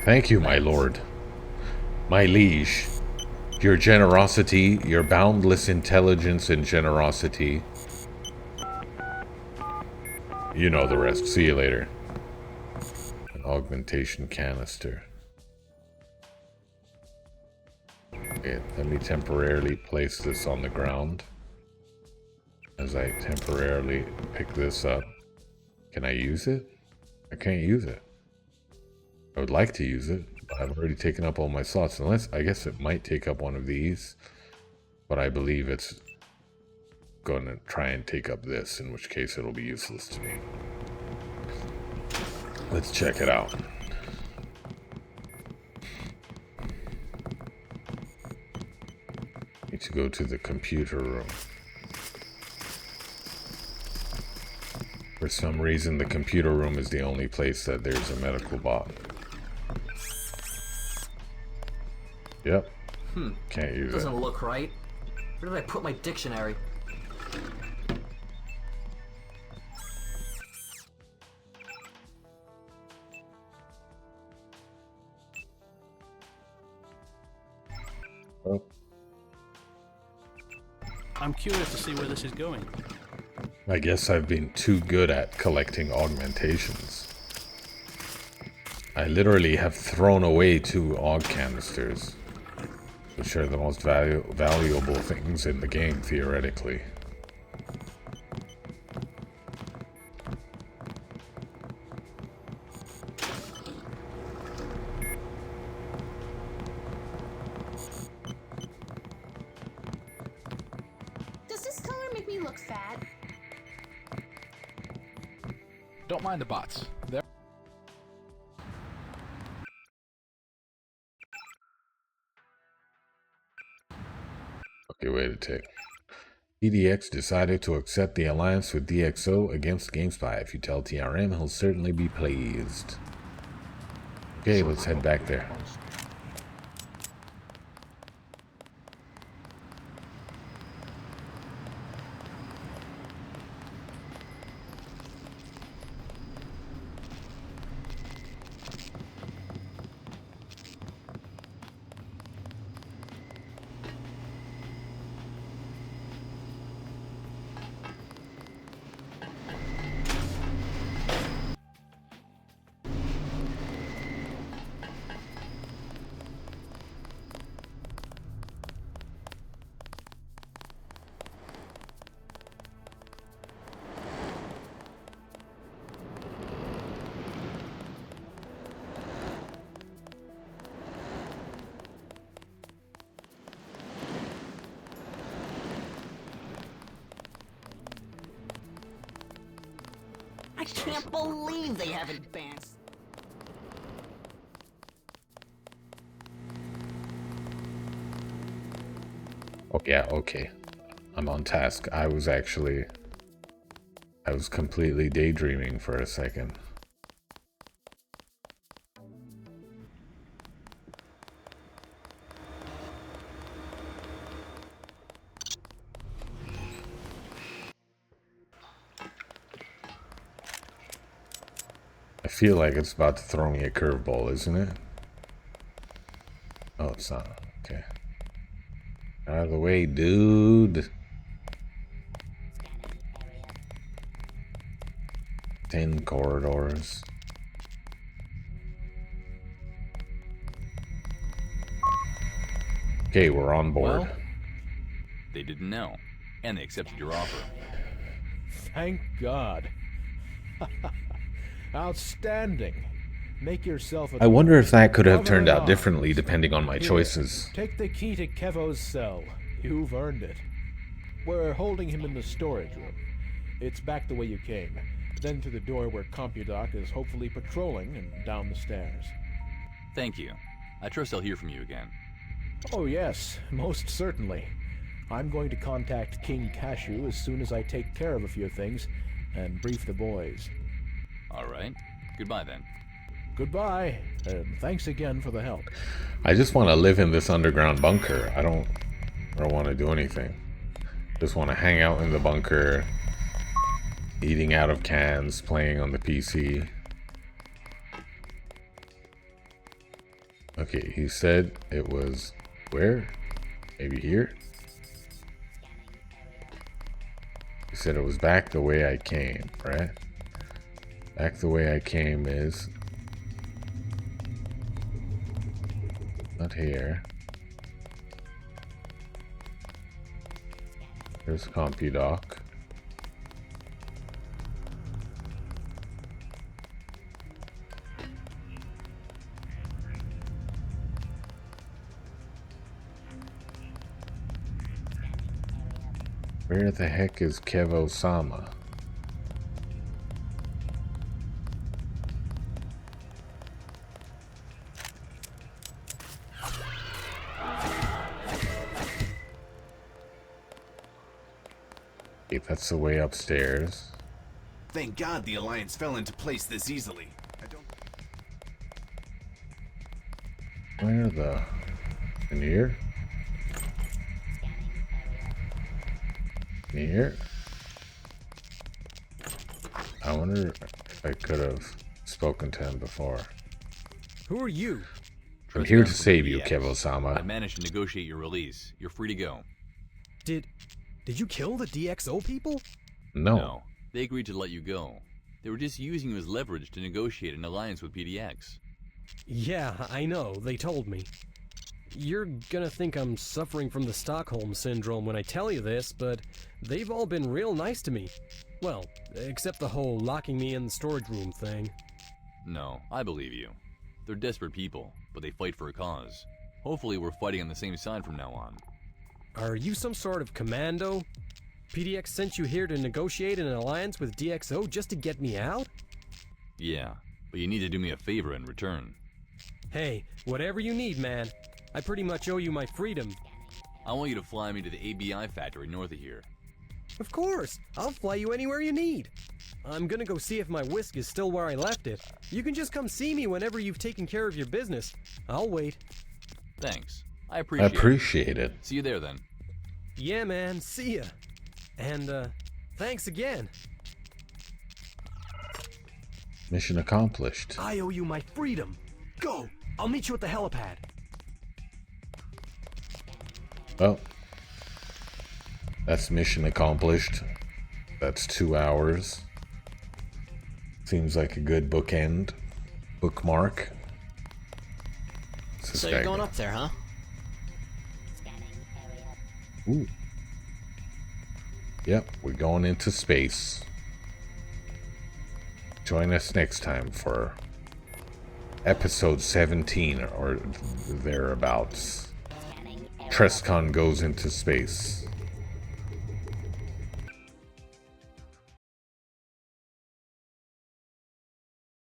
Thank you, my lord. My liege. Your generosity, your boundless intelligence and generosity. You know the rest. See you later. An augmentation canister. Okay, let me temporarily place this on the ground. As I temporarily pick this up. Can I use it? I can't use it. I would like to use it, but I've already taken up all my slots. Unless, I guess it might take up one of these. But I believe it's going to try and take up this, in which case it'll be useless to me. Let's check it out. Need to go to the computer room. For some reason, the computer room is the only place that there's a medical bot. Yep. Can't use it. Doesn't look right. Where did I put my dictionary? Oh. I'm curious to see where this is going. I guess I've been too good at collecting augmentations. I literally have thrown away 2 aug canisters, which are the most valuable things in the game, theoretically. Does this color make me look fat? Don't mind the bots. They're Okay, wait a tick. PDX decided to accept the alliance with DxO against GameSpy. If you tell TRM, he'll certainly be pleased. Okay, let's head back there. I can't believe they have advanced. Okay, yeah, okay. I'm on task. I was completely daydreaming for a second. I feel like it's about to throw me a curveball, isn't it? Oh, it's not. Okay. Out of the way, dude. 10 corridors. Okay, we're on board. Well, they didn't know, and they accepted your offer. Thank God. Outstanding. Make yourself a... I wonder if that could have turned out Cover differently depending on my Here, choices. Take the key to Kevo's cell. You've earned it. We're holding him in the storage room. It's back the way you came. Then to the door where CompuDoc is hopefully patrolling and down the stairs. Thank you. I trust I'll hear from you again. Oh yes, most certainly. I'm going to contact King Cashew as soon as I take care of a few things and brief the boys. All right. Goodbye then. Goodbye, and thanks again for the help. I just want to live in this underground bunker. I don't I don't want to do anything. Just want to hang out in the bunker, eating out of cans, playing on the PC. Okay, he said it was where? Maybe here? He said it was back the way I came, right? Back the way I came is not here. Here's CompuDoc. Where the heck is Kevo-sama? Okay, that's the way upstairs. Thank God the Alliance fell into place this easily. Where the... in here? In here? I wonder if I could have spoken to him before. Who are you? I'm here to save you, Kevo-sama. I managed to negotiate your release. You're free to go. Did you kill the DxO people? No. They agreed to let you go. They were just using you as leverage to negotiate an alliance with PDX. Yeah, I know. They told me. You're gonna think I'm suffering from the Stockholm Syndrome when I tell you this, but they've all been real nice to me. Well, except the whole locking me in the storage room thing. No, I believe you. They're desperate people, but they fight for a cause. Hopefully we're fighting on the same side from now on. Are you some sort of commando? PDX sent you here to negotiate an alliance with DxO just to get me out? Yeah, but you need to do me a favor in return. Hey, whatever you need, man. I pretty much owe you my freedom. I want you to fly me to the ABI factory north of here. Of course! I'll fly you anywhere you need. I'm gonna go see if my whisk is still where I left it. You can just come see me whenever you've taken care of your business. I'll wait. Thanks. I I appreciate appreciate it. See you there then. Yeah, man. See ya. And, thanks again. Mission accomplished. I owe you my freedom. Go! I'll meet you at the helipad. Well, that's mission accomplished. That's 2 hours. Seems like a good bookend. Bookmark. So you're going up there, huh? Ooh. Yep, we're going into space. Join us next time for episode 17 or thereabouts. Trescon goes into space.